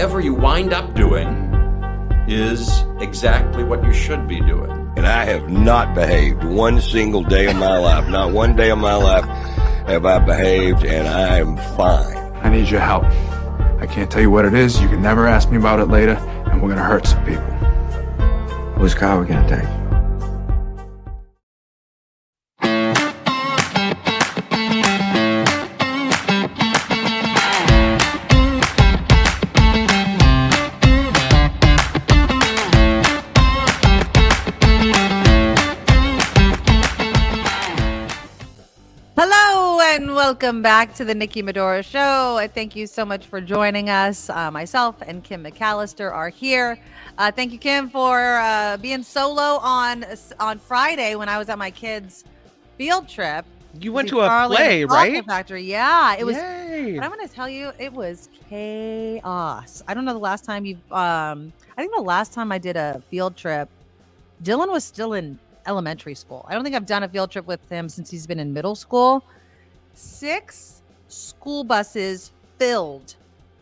whatever you wind up doing is exactly what you should be doing. And I have not behaved one single day of my life. Not one day of my life have I behaved, and I am fine. I need your help. I can't tell you what it is. You can never ask me about it later, and we're gonna hurt some people. Whose car are we gonna take? Welcome back to the Nikki Medoro Show. I thank you so much for joining us. Myself and Kim McAllister are here. Thank you, Kim, for being solo on Friday when I was at my kids' field trip. You went to a play, right? Factory. Yeah, it was. Yay. But I'm going to tell you, it was chaos. I don't know the last time I think the last time I did a field trip, Dylan was still in elementary school. I don't think I've done a field trip with him since he's been in middle school. 6 school buses filled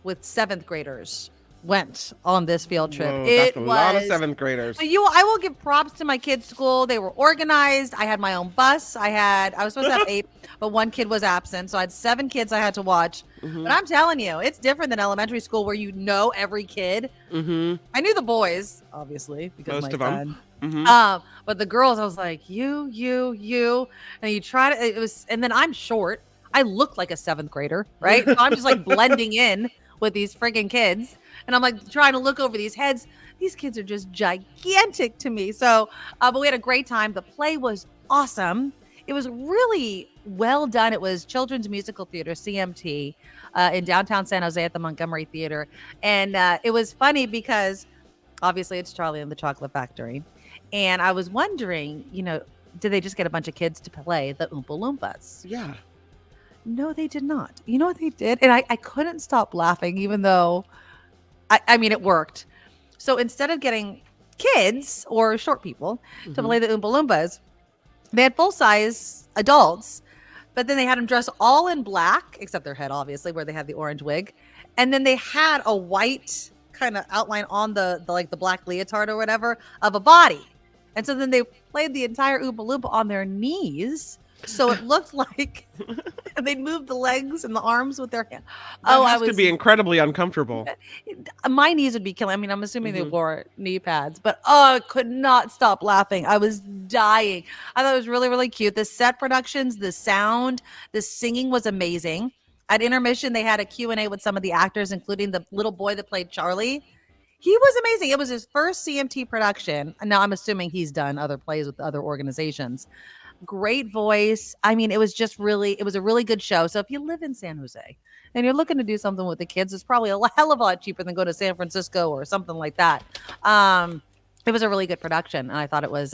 with 7th graders went on this field trip. Whoa, that's a lot of 7th graders. But I will give props to my kids' school. They were organized. I had my own bus. I was supposed to have 8, but one kid was absent. So I had 7 kids I had to watch. Mm-hmm. But I'm telling you, it's different than elementary school where you know every kid. Mm-hmm. I knew the boys, obviously, because most of son. them. Mm-hmm. But the girls, I was like, you, and you try to. And then I'm short. I look like a 7th grader, right? So I'm just like blending in with these friggin' kids, and I'm like trying to look over these heads. These kids are just gigantic to me. So, but we had a great time. The play was awesome. It was really well done. It was Children's Musical Theater, CMT, in downtown San Jose at the Montgomery Theater, and it was funny because obviously it's Charlie and the Chocolate Factory. And I was wondering, did they just get a bunch of kids to play the Oompa Loompas? Yeah. No, they did not. You know what they did? And I couldn't stop laughing, even though, I mean, it worked. So instead of getting kids or short people to play the Oompa Loompas, they had full-size adults, but then they had them dressed all in black, except their head, obviously, where they had the orange wig. And then they had a white kind of outline on the black leotard or whatever of a body. And so then they played the entire Oompa Loompa on their knees. So it looked like they'd move the legs and the arms with their hand. That has to be incredibly uncomfortable. My knees would be killing. I mean, I'm assuming they wore knee pads, but I could not stop laughing. I was dying. I thought it was really, really cute. The set productions, the sound, the singing was amazing. At intermission, they had a Q&A with some of the actors, including the little boy that played Charlie. He was amazing. It was his first CMT production. Now, I'm assuming he's done other plays with other organizations. Great voice. I mean, it was a really good show. So if you live in San Jose and you're looking to do something with the kids, it's probably a hell of a lot cheaper than go to San Francisco or something like that. It was a really good production, and I thought it was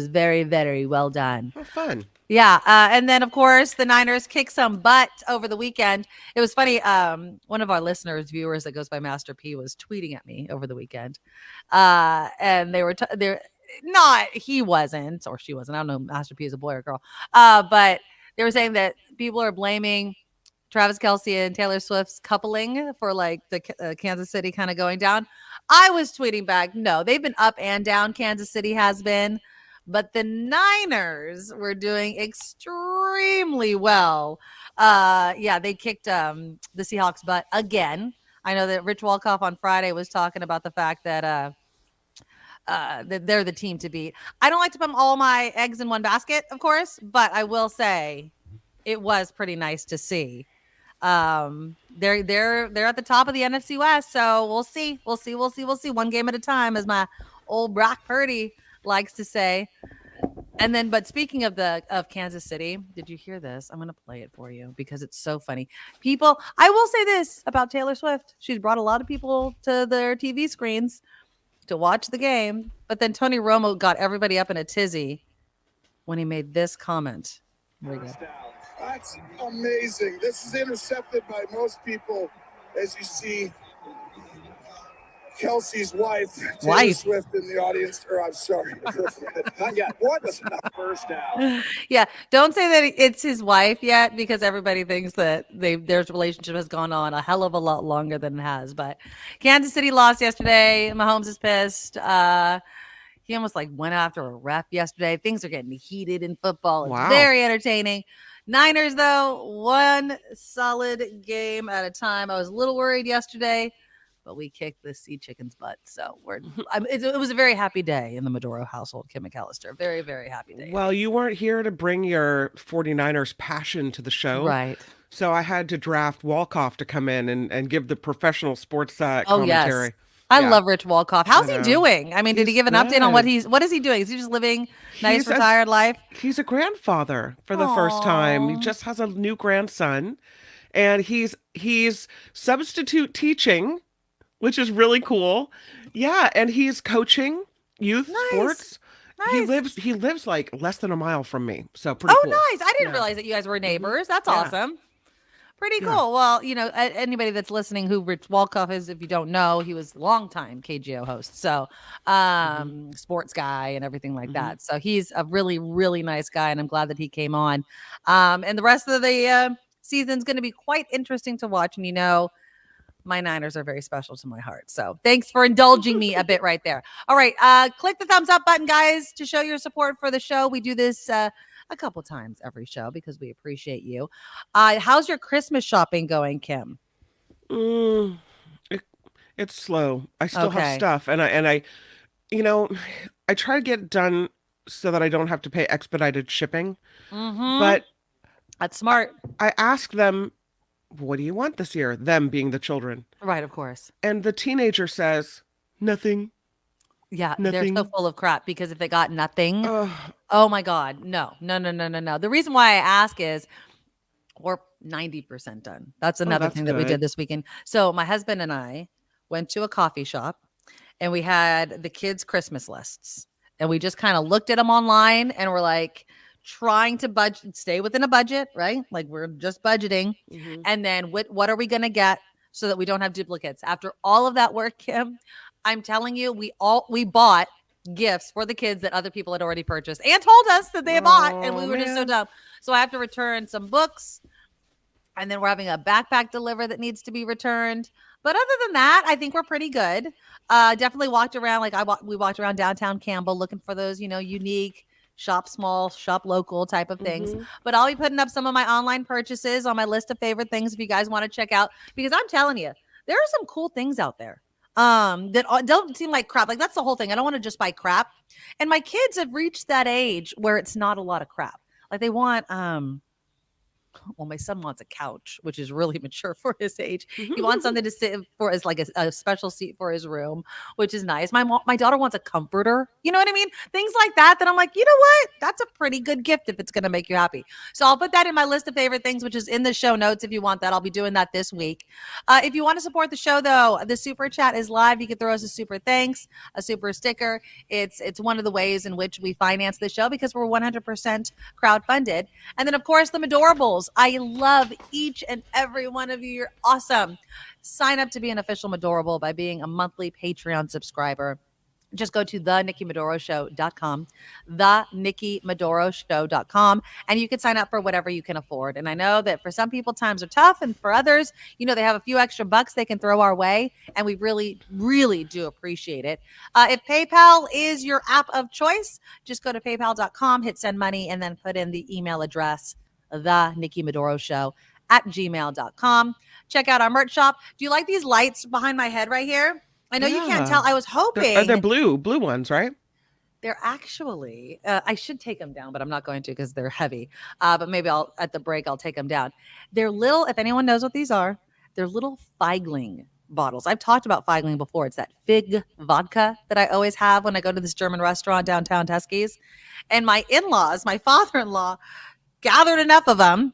very, very well done. Oh, fun. Yeah. And then, of course, the Niners kicked some butt over the weekend. It was funny. One of our viewers that goes by Master P was tweeting at me over the weekend. And they were he wasn't, or she wasn't. I don't know. Master P is a boy or girl. But they were saying that people are blaming Travis Kelce and Taylor Swift's coupling for like the Kansas City kind of going down. I was tweeting back, no, they've been up and down. Kansas City has been. But the Niners were doing extremely well. They kicked the Seahawks' butt again. I know that Rich Walkoff on Friday was talking about the fact that they're the team to beat. I don't like to put all my eggs in one basket, of course, but I will say it was pretty nice to see. They're at the top of the NFC West, so we'll see. One game at a time, as my old Brock Purdy likes to say. And then, but speaking of Kansas City, did you hear this? I'm going to play it for you because it's so funny. People, I will say this about Taylor Swift. She's brought a lot of people to their TV screens to watch the game. But then Tony Romo got everybody up in a tizzy when he made this comment. Here we go. That's amazing. This is intercepted by most people, as you see. Kelsey's wife, Taylor Swift, in the audience. Or I'm sorry, not yet. What? First out. Yeah, don't say that it's his wife yet, because everybody thinks that their relationship has gone on a hell of a lot longer than it has. But Kansas City lost yesterday. Mahomes is pissed. He almost went after a ref yesterday. Things are getting heated in football. It's very entertaining. Niners, though, one solid game at a time. I was a little worried yesterday, but we kicked the Sea Chicken's butt. So it was a very happy day in the Medoro household, Kim McAllister. Very, very happy day. Well, you weren't here to bring your 49ers passion to the show. Right. So I had to draft Walkoff to come in and give the professional sports commentary. Yes. I love Rich Walkoff. How's he doing? I mean, did he give an update on what is he doing? Is he just living nice retired life? He's a grandfather for the first time. He just has a new grandson, and he's substitute teaching, which is really cool. Yeah, and he's coaching youth sports. Nice. He lives less than a mile from me. So pretty cool. Oh, nice. I didn't realize that you guys were neighbors. That's awesome. Pretty cool. Well, anybody that's listening who Rich Walkoff is, if you don't know, he was a longtime KGO host. So sports guy and everything like that. So he's a really, really nice guy, and I'm glad that he came on. And the rest of the season's going to be quite interesting to watch. And my Niners are very special to my heart. So thanks for indulging me a bit right there. All right. Click the thumbs up button, guys, to show your support for the show. We do this a couple times every show because we appreciate you. How's your Christmas shopping going, Kim? It's slow. I still have stuff, and I try to get it done so that I don't have to pay expedited shipping. But that's smart. I ask them, what do you want this year? Them being the children. Right, of course. And the teenager says, nothing. Yeah, nothing. They're so full of crap, because if they got nothing, oh my God, no. The reason why I ask is we're 90% done. That's another thing that we did this weekend. So my husband and I went to a coffee shop, and we had the kids' Christmas lists, and we just kind of looked at them online, and we're trying to stay within a budget, right? We're just budgeting. And then what are we going to get so that we don't have duplicates? After all of that work, Kim, I'm telling you, we bought gifts for the kids that other people had already purchased and told us that they had bought, and we were just so dumb. So I have to return some books, and then we're having a backpack deliver that needs to be returned. But other than that, I think we're pretty good. Definitely walked around, we walked around downtown Campbell looking for those, unique shop small, shop local type of things. But I'll be putting up some of my online purchases on my list of favorite things if you guys want to check out, because I'm telling you, there are some cool things out there that don't seem like crap. That's the whole thing. I don't want to just buy crap. And my kids have reached that age where it's not a lot of crap. They want my son wants a couch, which is really mature for his age. He wants something to sit for as a special seat for his room, which is nice. My daughter wants a comforter. You know what I mean? Things like that I'm like, you know what? That's a pretty good gift if it's going to make you happy. So I'll put that in my list of favorite things, which is in the show notes if you want that. I'll be doing that this week. If you want to support the show, though, the super chat is live. You can throw us a super thanks, a super sticker. It's one of the ways in which we finance the show, because we're 100% crowdfunded. And then, of course, the Medorables. I love each and every one of you. You're awesome. Sign up to be an official Medorable by being a monthly Patreon subscriber. Just go to thenikkimedoroshow.com, thenikkimedoroshow.com, and you can sign up for whatever you can afford. And I know that for some people, times are tough, and for others, they have a few extra bucks they can throw our way, and we really, really do appreciate it. If PayPal is your app of choice, just go to paypal.com, hit send money, and then put in the email address, thenikkimedoroshow@gmail.com. Check out our merch shop. Do you like these lights behind my head right here? I know you can't tell. I was hoping. They're blue ones, right? They're actually, I should take them down, but I'm not going to because they're heavy. But maybe at the break, I'll take them down. They're little, if anyone knows what these are, they're little Feigling bottles. I've talked about Feigling before. It's that fig vodka that I always have when I go to this German restaurant downtown Tuskegee. And my in-laws, my father-in-law, gathered enough of them,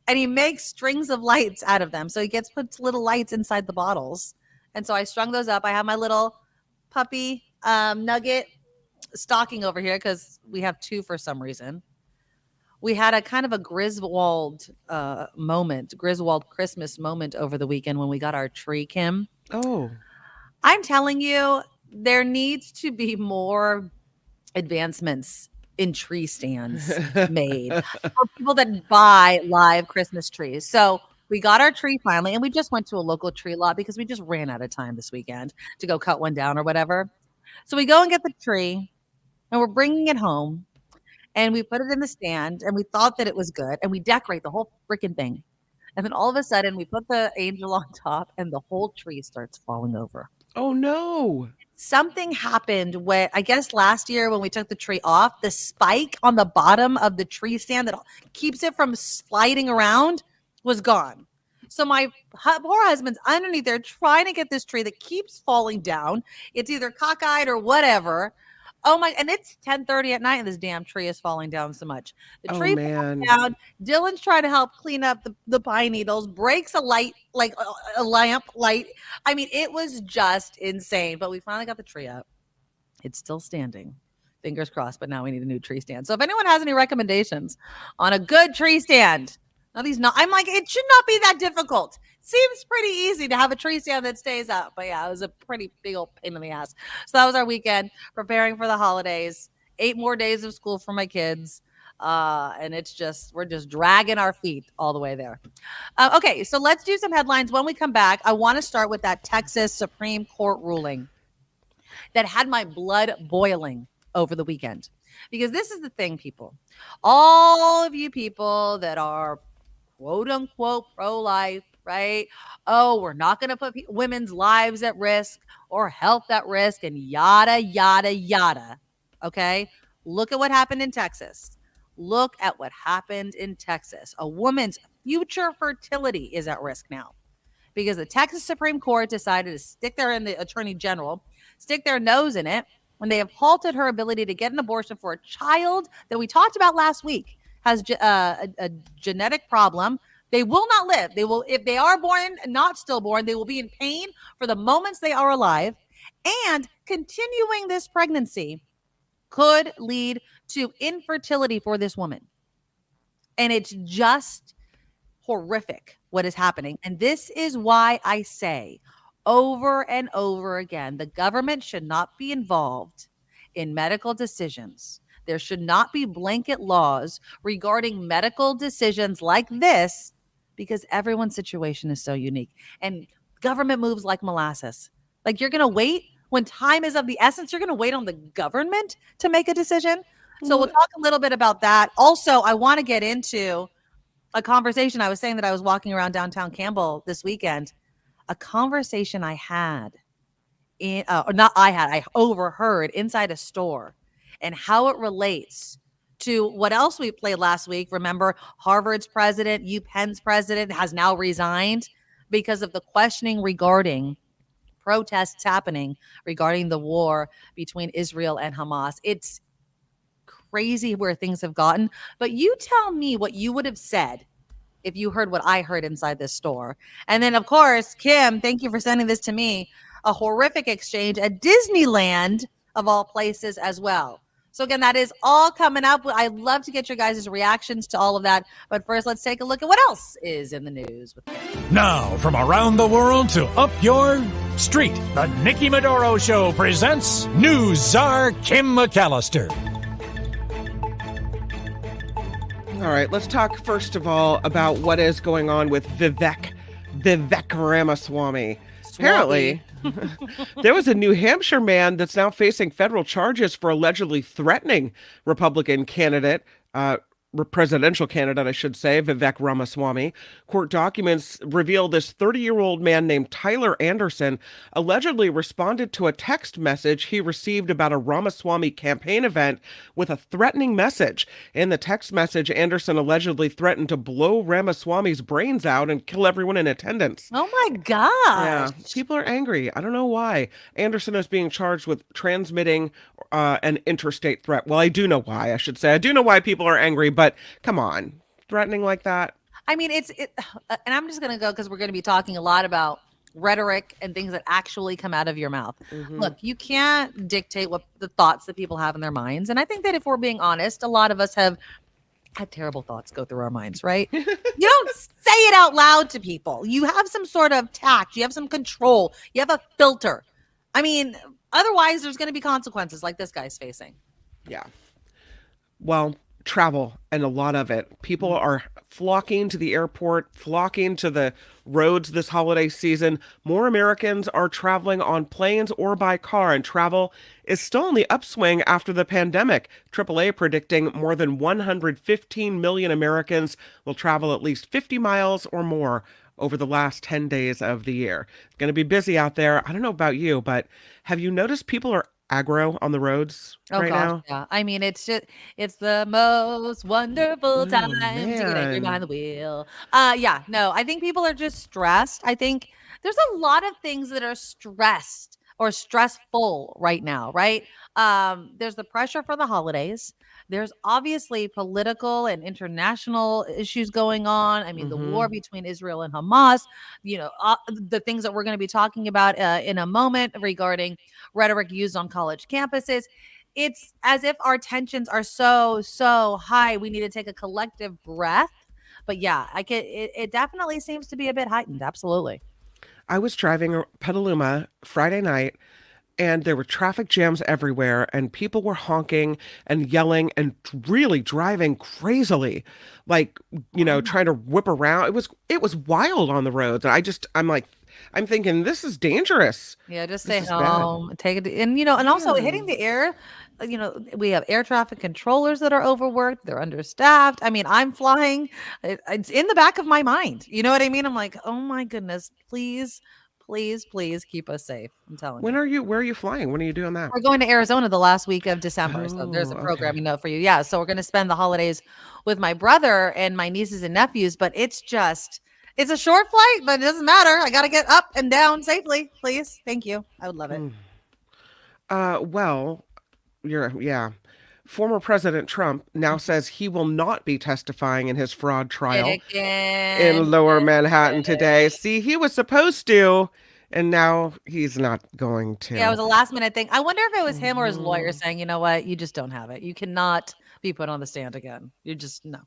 and he makes strings of lights out of them. So he puts little lights inside the bottles. And so I strung those up. I have my little puppy nugget stocking over here because we have two for some reason. We had a kind of a Griswold Christmas moment over the weekend when we got our tree, Kim. Oh. I'm telling you, there needs to be more advancements in tree stands made for people that buy live Christmas trees. So we got our tree finally, and we just went to a local tree lot because we just ran out of time this weekend to go cut one down or whatever. So we go and get the tree, and we're bringing it home, and we put it in the stand, and we thought that it was good, and we decorate the whole freaking thing. And then all of a sudden, we put the angel on top, and the whole tree starts falling over. Oh no. Something happened when, I guess last year when we took the tree off, the spike on the bottom of the tree stand that keeps it from sliding around was gone. So my poor husband's underneath there trying to get this tree that keeps falling down. It's either cockeyed or whatever. Oh my, and it's 10:30 at night and this damn tree is falling down so much. The tree falls down. Dylan's trying to help clean up the pine needles, breaks a light, like a lamp light. I mean, it was just insane, but we finally got the tree up. It's still standing. Fingers crossed, but now we need a new tree stand. So if anyone has any recommendations on a good tree stand, I'm like, it should not be that difficult. Seems pretty easy to have a tree stand that stays up. But yeah, it was a pretty big old pain in the ass. So that was our weekend, preparing for the holidays. 8 more days of school for my kids. And we're just dragging our feet all the way there. Okay, so let's do some headlines. When we come back, I want to start with that Texas Supreme Court ruling that had my blood boiling over the weekend. Because this is the thing, people. All of you people that are quote unquote pro-life, right? Oh, we're not going to put women's lives at risk or health at risk and yada, yada, yada. Okay? Look at what happened in Texas. Look at what happened in Texas. A woman's future fertility is at risk now because the Texas Supreme Court decided to stick their nose in it when they have halted her ability to get an abortion for a child that we talked about last week has a genetic problem. They will not live. They will, if they are born, not stillborn, they will be in pain for the moments they are alive. And continuing this pregnancy could lead to infertility for this woman. And it's just horrific what is happening. And this is why I say over and over again, the government should not be involved in medical decisions. There should not be blanket laws regarding medical decisions like this because everyone's situation is so unique. And government moves like molasses. Like you're going to wait when time is of the essence. You're going to wait on the government to make a decision. So we'll talk a little bit about that. Also, I want to get into a conversation. I was saying that I was walking around downtown Campbell this weekend. A conversation I had I overheard inside a store and how it relates to what else we played last week. Remember, Harvard's president, UPenn's president has now resigned because of the questioning regarding protests happening regarding the war between Israel and Hamas. It's crazy where things have gotten. But you tell me what you would have said if you heard what I heard inside this store. And then, of course, Kim, thank you for sending this to me. A horrific exchange at Disneyland, of all places, as well. So again, that is all coming up. I'd love to get your guys' reactions to all of that. But first, let's take a look at what else is in the news. Now, from around the world to up your street, the Nikki Medoro Show presents News Czar Kim McAllister. All right, let's talk first of all about what is going on with Vivek Ramaswamy. Apparently, there was a New Hampshire man that's now facing federal charges for allegedly threatening Republican candidate, presidential candidate, I should say, Vivek Ramaswamy. Court documents reveal this 30-year-old man named Tyler Anderson allegedly responded to a text message he received about a Ramaswamy campaign event with a threatening message. In the text message, Anderson allegedly threatened to blow Ramaswamy's brains out and kill everyone in attendance. Oh my gosh. Yeah, people are angry. I don't know why. Anderson is being charged with transmitting an interstate threat. Well, I do know why, I should say. I do know why people are angry, but come on, threatening like that. I mean, and I'm just going to go because we're going to be talking a lot about rhetoric and things that actually come out of your mouth. Mm-hmm. Look, you can't dictate what the thoughts that people have in their minds. And I think that if we're being honest, a lot of us have had terrible thoughts go through our minds, right? You don't say it out loud to people. You have some sort of tact. You have some control. You have a filter. I mean, otherwise there's going to be consequences like this guy's facing. Yeah. Well, travel and a lot of it. People are flocking to the airport, flocking to the roads this holiday season. More Americans are traveling on planes or by car, and travel is still in the upswing after the pandemic. AAA predicting more than 115 million Americans will travel at least 50 miles or more over the last 10 days of the year. It's going to be busy out there. I don't know about you, but have you noticed people are aggro on the roads right now? Yeah. I mean, it's the most wonderful time to get angry man. behind the wheel. Yeah, no, I think people are just stressed. I think there's a lot of things that are stressed or stressful right now, right? There's the pressure for the holidays. There's obviously political and international issues going on. I mean, the war between Israel and Hamas, the things that we're going to be talking about in a moment regarding rhetoric used on college campuses. It's as if our tensions are so high. We need to take a collective breath. But yeah, it definitely seems to be a bit heightened. Absolutely. I was driving Petaluma Friday night, and there were traffic jams everywhere, and people were honking and yelling and really driving crazily, like, trying to whip around. It was wild on the roads. And I'm thinking, this is dangerous. Yeah, just This stay is home, take it, and also hitting the air. We have air traffic controllers that are overworked. They're understaffed. I mean, I'm flying. It's in the back of my mind. You know what I mean? I'm like, oh my goodness, please keep us safe. I'm telling you. Where are you flying? When are you doing that? We're going to Arizona the last week of December. So there's a programming note for you. Yeah. So we're going to spend the holidays with my brother and my nieces and nephews, but it's a short flight, but it doesn't matter. I got to get up and down safely, please. Thank you. I would love it. Well, Former President Trump now says he will not be testifying in his fraud trial in Lower Manhattan today. See, he was supposed to, and now he's not going to. Yeah, it was a last minute thing. I wonder if it was him or his lawyer saying, you know what, you just don't have it. You cannot be put on the stand again. You just, no.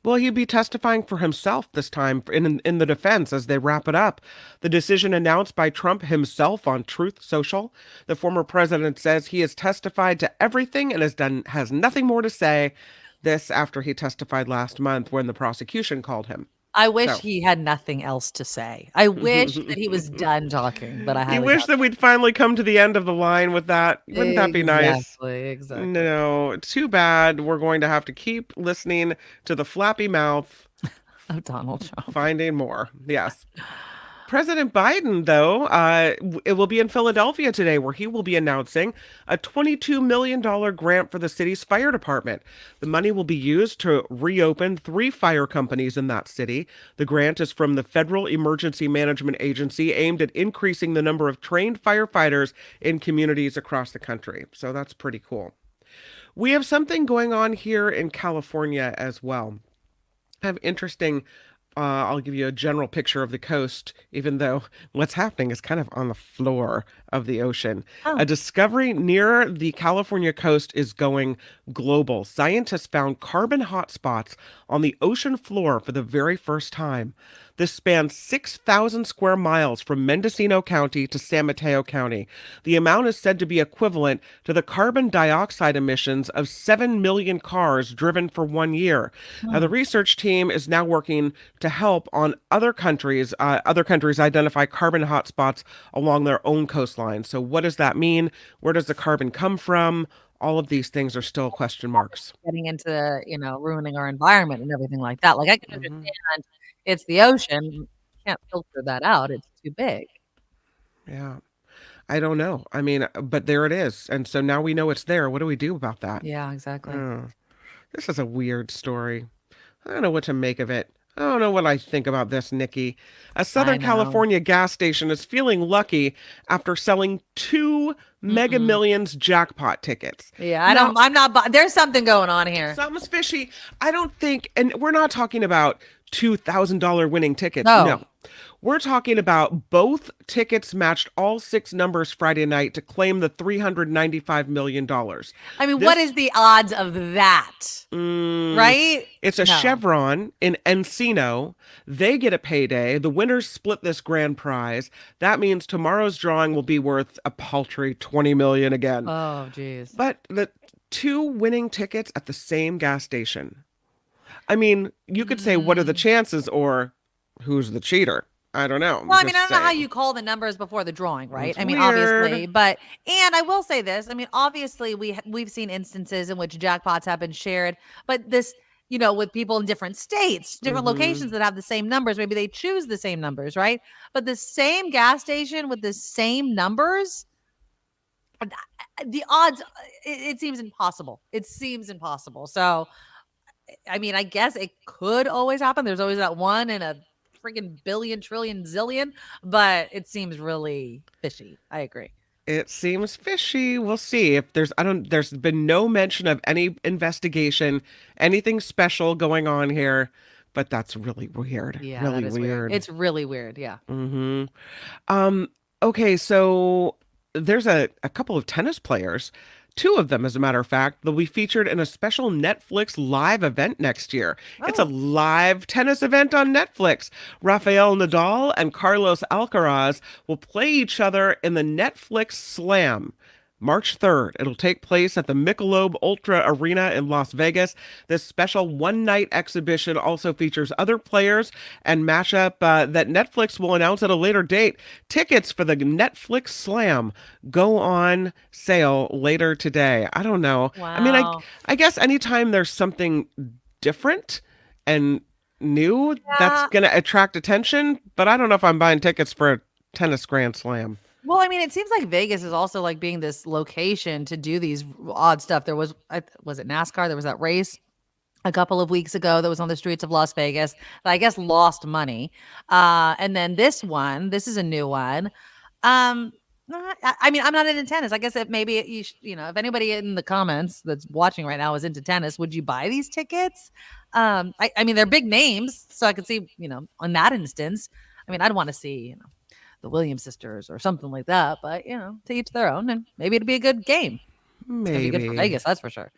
Well, he'd be testifying for himself this time in the defense as they wrap it up. The decision announced by Trump himself on Truth Social. The former president says he has testified to everything and has nothing more to say. This after he testified last month when the prosecution called him. I wish he had nothing else to say. I wish that he was done talking, but I wish that we'd finally come to the end of the line with that. Wouldn't that be nice? Exactly. No, too bad. We're going to have to keep listening to the flappy mouth of Donald Trump. Finding more. Yes. President Biden, though, it will be in Philadelphia today where he will be announcing a $22 million grant for the city's fire department. The money will be used to reopen 3 fire companies in that city. The grant is from the Federal Emergency Management Agency, aimed at increasing the number of trained firefighters in communities across the country. So that's pretty cool. We have something going on here in California as well. I have interesting I'll give you a general picture of the coast, even though what's happening is kind of on the floor of the ocean. A discovery near the California coast is going global. Scientists found carbon hotspots on the ocean floor for the very first time. This spans 6,000 square miles from Mendocino County to San Mateo County. The amount is said to be equivalent to the carbon dioxide emissions of 7 million cars driven for 1 year. Now, the research team is now working to help on other countries identify carbon hotspots along their own coastline. So what does that mean? Where does the carbon come from? All of these things are still question marks. Getting into, ruining our environment and everything like that. Like, I can understand it's the ocean. You can't filter that out. It's too big. Yeah. I don't know. I mean, but there it is. And so now we know it's there. What do we do about that? Yeah, exactly. This is a weird story. I don't know what to make of it. I don't know what I think about this, Nikki. A Southern California gas station is feeling lucky after selling 2 Mega Millions jackpot tickets. Yeah, I'm not, there's something going on here. Something's fishy. I don't think, and we're not talking about $2,000 winning tickets. No. We're talking about both tickets matched all 6 numbers Friday night to claim the $395 million. I mean, what is the odds of that? Right? It's a No. Chevron in Encino. They get a payday. The winners split this grand prize. That means tomorrow's drawing will be worth a paltry $20 million again. Oh, geez. But the 2 winning tickets at the same gas station. I mean, you could say, what are the chances, or who's the cheater? I don't know. Well, I mean, I don't know how you call the numbers before the drawing, right? It's I mean, weird. obviously, and I will say this. I mean, obviously, we've seen instances in which jackpots have been shared, but this, with people in different states, different locations that have the same numbers, maybe they choose the same numbers, right? But the same gas station with the same numbers, the odds, it seems impossible. It seems impossible. So, I mean, I guess it could always happen. There's always that one in a freaking billion, trillion, zillion, but it seems really fishy. I agree. It seems fishy. We'll see if there's been no mention of any investigation, anything special going on here, but that's really weird. Yeah, really that is weird. It's really weird. Yeah. Okay, so there's a couple of tennis players. 2 of them, as a matter of fact, they'll be featured in a special Netflix live event next year. It's a live tennis event on Netflix. Rafael Nadal and Carlos Alcaraz will play each other in the Netflix Slam. March 3rd. It'll take place at the Michelob Ultra Arena in Las Vegas. This special one-night exhibition also features other players and matchup that Netflix will announce at a later date. Tickets for the Netflix Slam go on sale later today. I don't know. Wow. I mean, I guess anytime there's something different and new, that's going to attract attention, but I don't know if I'm buying tickets for a tennis Grand Slam. Well, I mean, it seems like Vegas is also like being this location to do these odd stuff. There was it NASCAR? There was that race a couple of weeks ago that was on the streets of Las Vegas that I guess lost money. And then this is a new one. I mean, I'm not into tennis. I guess if if anybody in the comments that's watching right now is into tennis, would you buy these tickets? I mean, they're big names, so I could see, on that instance, I mean, I'd want to see, the Williams sisters or something like that, but to each their own, and maybe it'd be a good game. Maybe. It's gonna be good for Vegas, that's for sure.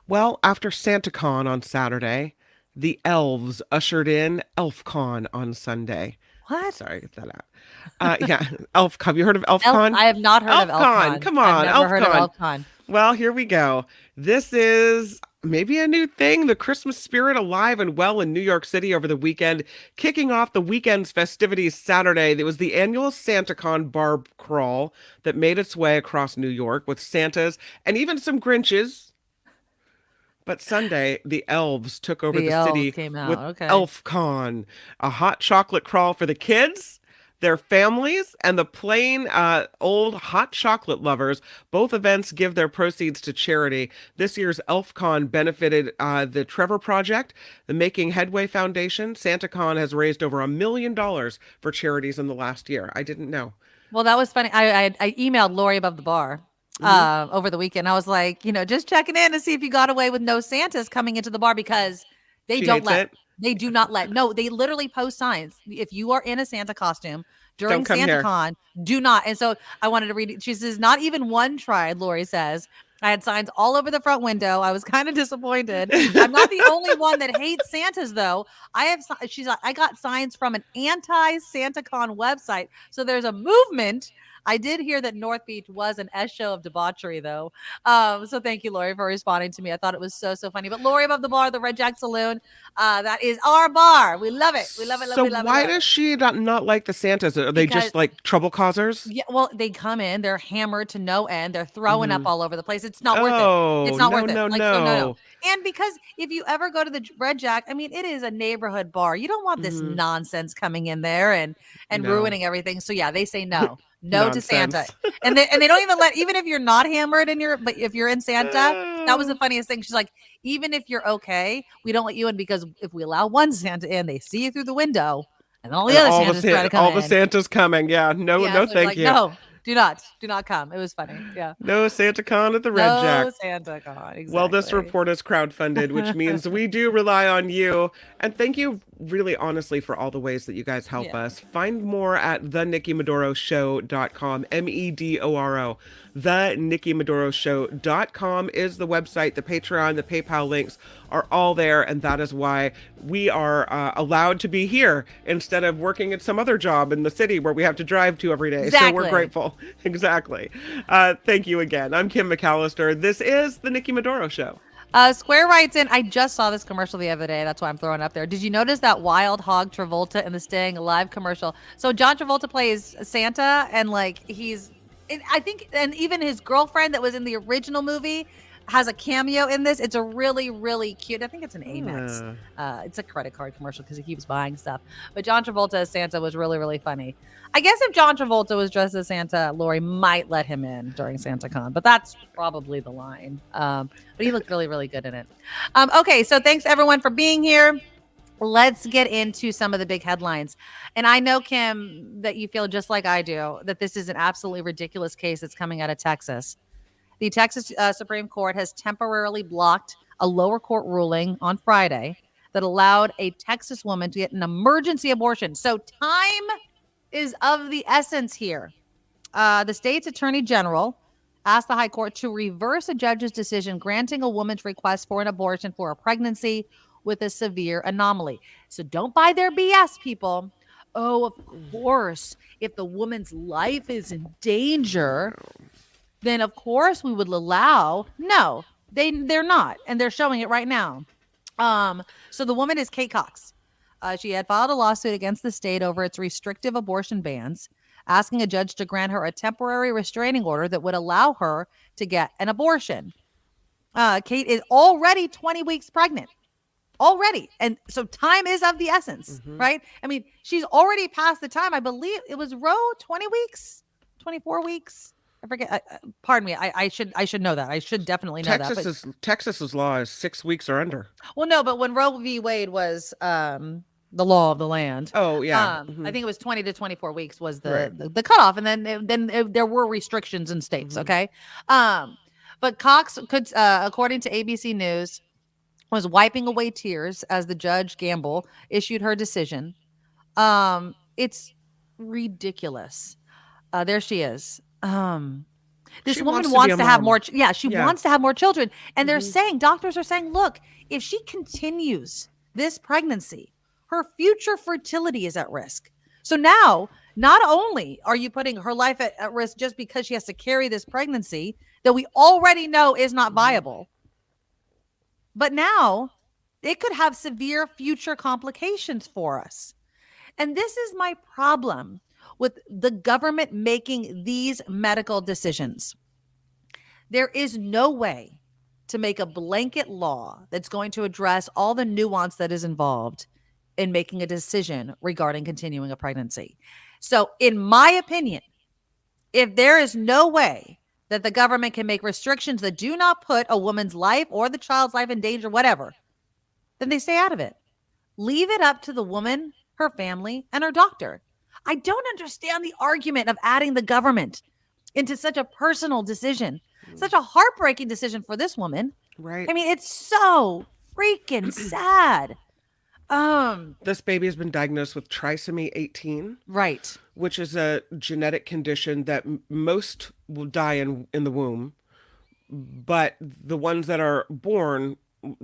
Well, after SantaCon on Saturday, the elves ushered in ElfCon on Sunday. What? Sorry, get that out. Yeah, ElfCon. Have you heard of ElfCon? I have not heard of ElfCon. Come on, I've never heard of ElfCon. Well, here we go. This is maybe a new thing. The Christmas spirit alive and well in New York City over the weekend, kicking off the weekend's festivities Saturday. There was the annual SantaCon barb crawl that made its way across New York with Santas and even some Grinches. But Sunday, the elves took over the city with ElfCon, a hot chocolate crawl for the kids, their families, and the plain old hot chocolate lovers. Both events give their proceeds to charity. This year's ElfCon benefited the Trevor Project, the Making Headway Foundation. SantaCon has raised over $1 million for charities in the last year. I didn't know. Well, that was funny. I emailed Lori above the bar over the weekend. I was like, just checking in to see if you got away with no Santas coming into the bar, because they They do not let. No, they literally post signs. If you are in a Santa costume during SantaCon, do not. And so I wanted to read it. She says, not even one tried, Lori says. I had signs all over the front window. I was kind of disappointed. I'm not the only one that hates Santas, though. She's like, I got signs from an anti-SantaCon website. So there's a movement. I did hear that North Beach was an S show of debauchery, though. So thank you, Lori, for responding to me. I thought it was so funny. But Lori above the bar, the Red Jack Saloon, that is our bar. We love it. We love it. So why does she not like the Santas? Are they just like trouble causers? Yeah, well, they come in, they're hammered to no end. They're throwing up all over the place. It's not worth it. It's not worth it. No. And because if you ever go to the Red Jack, I mean, it is a neighborhood bar. You don't want this nonsense coming in there and ruining everything. So yeah, they say no. No nonsense. To Santa. And they don't even even if you're not hammered but if you're in Santa, that was the funniest thing. She's like, even if you're okay, we don't let you in, because if we allow one Santa in, they see you through the window, and all the other Santas try to come in. All the Santas coming. Yeah. No, thank you. Do not come. It was funny. Yeah. No Santa Con at the Red No Jack. Santa Con. Exactly. Well, this report is crowdfunded, which means we do rely on you. And thank you really honestly for all the ways that you guys help us. Find more at thenikkimedoroshow.com, MEDORO. TheNikkiMedoroShow.com is the website. The Patreon, the PayPal links are all there. And that is why we are allowed to be here instead of working at some other job in the city where we have to drive to every day. Exactly. So we're grateful. Exactly. Thank you again. I'm Kim McAllister. This is The Nikki Medoro Show. Square writes in, I just saw this commercial the other day. That's why I'm throwing it up there. Did you notice that wild hog Travolta in the Staying Alive commercial? So John Travolta plays Santa, and like I think, and even his girlfriend that was in the original movie has a cameo in this. It's a really, really cute. I think it's an Amex. It's a credit card commercial because he keeps buying stuff. But John Travolta as Santa was really, really funny. I guess if John Travolta was dressed as Santa, Lori might let him in during SantaCon, but that's probably the line. But he looked really, really good in it. Okay, so thanks everyone for being here. Let's get into some of the big headlines. And I know, Kim, that you feel just like I do, that this is an absolutely ridiculous case that's coming out of Texas. The Texas Supreme Court has temporarily blocked a lower court ruling on Friday that allowed a Texas woman to get an emergency abortion. So time is of the essence here. The state's attorney general asked the high court to reverse a judge's decision granting a woman's request for an abortion for a pregnancy with a severe anomaly. So don't buy their BS, people. Oh, of course, if the woman's life is in danger, then of course we would allow. No, they're not. And they're showing it right now. So the woman is Kate Cox. She had filed a lawsuit against the state over its restrictive abortion bans, asking a judge to grant her a temporary restraining order that would allow her to get an abortion. Kate is already 20 weeks pregnant. Already. And so time is of the essence, right? I mean, she's already past the time. I believe it was Roe 20 weeks, 24 weeks. I forget. Pardon me. I should know that. I should definitely know that. Texas's law is 6 weeks or under. Well, no, but when Roe v. Wade was the law of the land. Oh, yeah. I think it was 20 to 24 weeks was the cutoff. And then there were restrictions in states. Okay. But Cox could, according to ABC News, was wiping away tears as the judge Gamble issued her decision. It's ridiculous. There she is. This woman wants to have more. She wants to have more children. And they're saying, doctors are saying, look, if she continues this pregnancy, her future fertility is at risk. So now, not only are you putting her life at risk just because she has to carry this pregnancy that we already know is not viable, but now it could have severe future complications for us. And this is my problem with the government making these medical decisions. There is no way to make a blanket law that's going to address all the nuance that is involved in making a decision regarding continuing a pregnancy. So in my opinion, if there is no way that the government can make restrictions that do not put a woman's life or the child's life in danger, whatever, then they stay out of it. Leave it up to the woman, her family, and her doctor. I don't understand the argument of adding the government into such a personal decision, such a heartbreaking decision for this woman. Right. I mean, it's so freaking sad. This baby has been diagnosed with trisomy 18. Right. Which is a genetic condition that most will die in the womb. But the ones that are born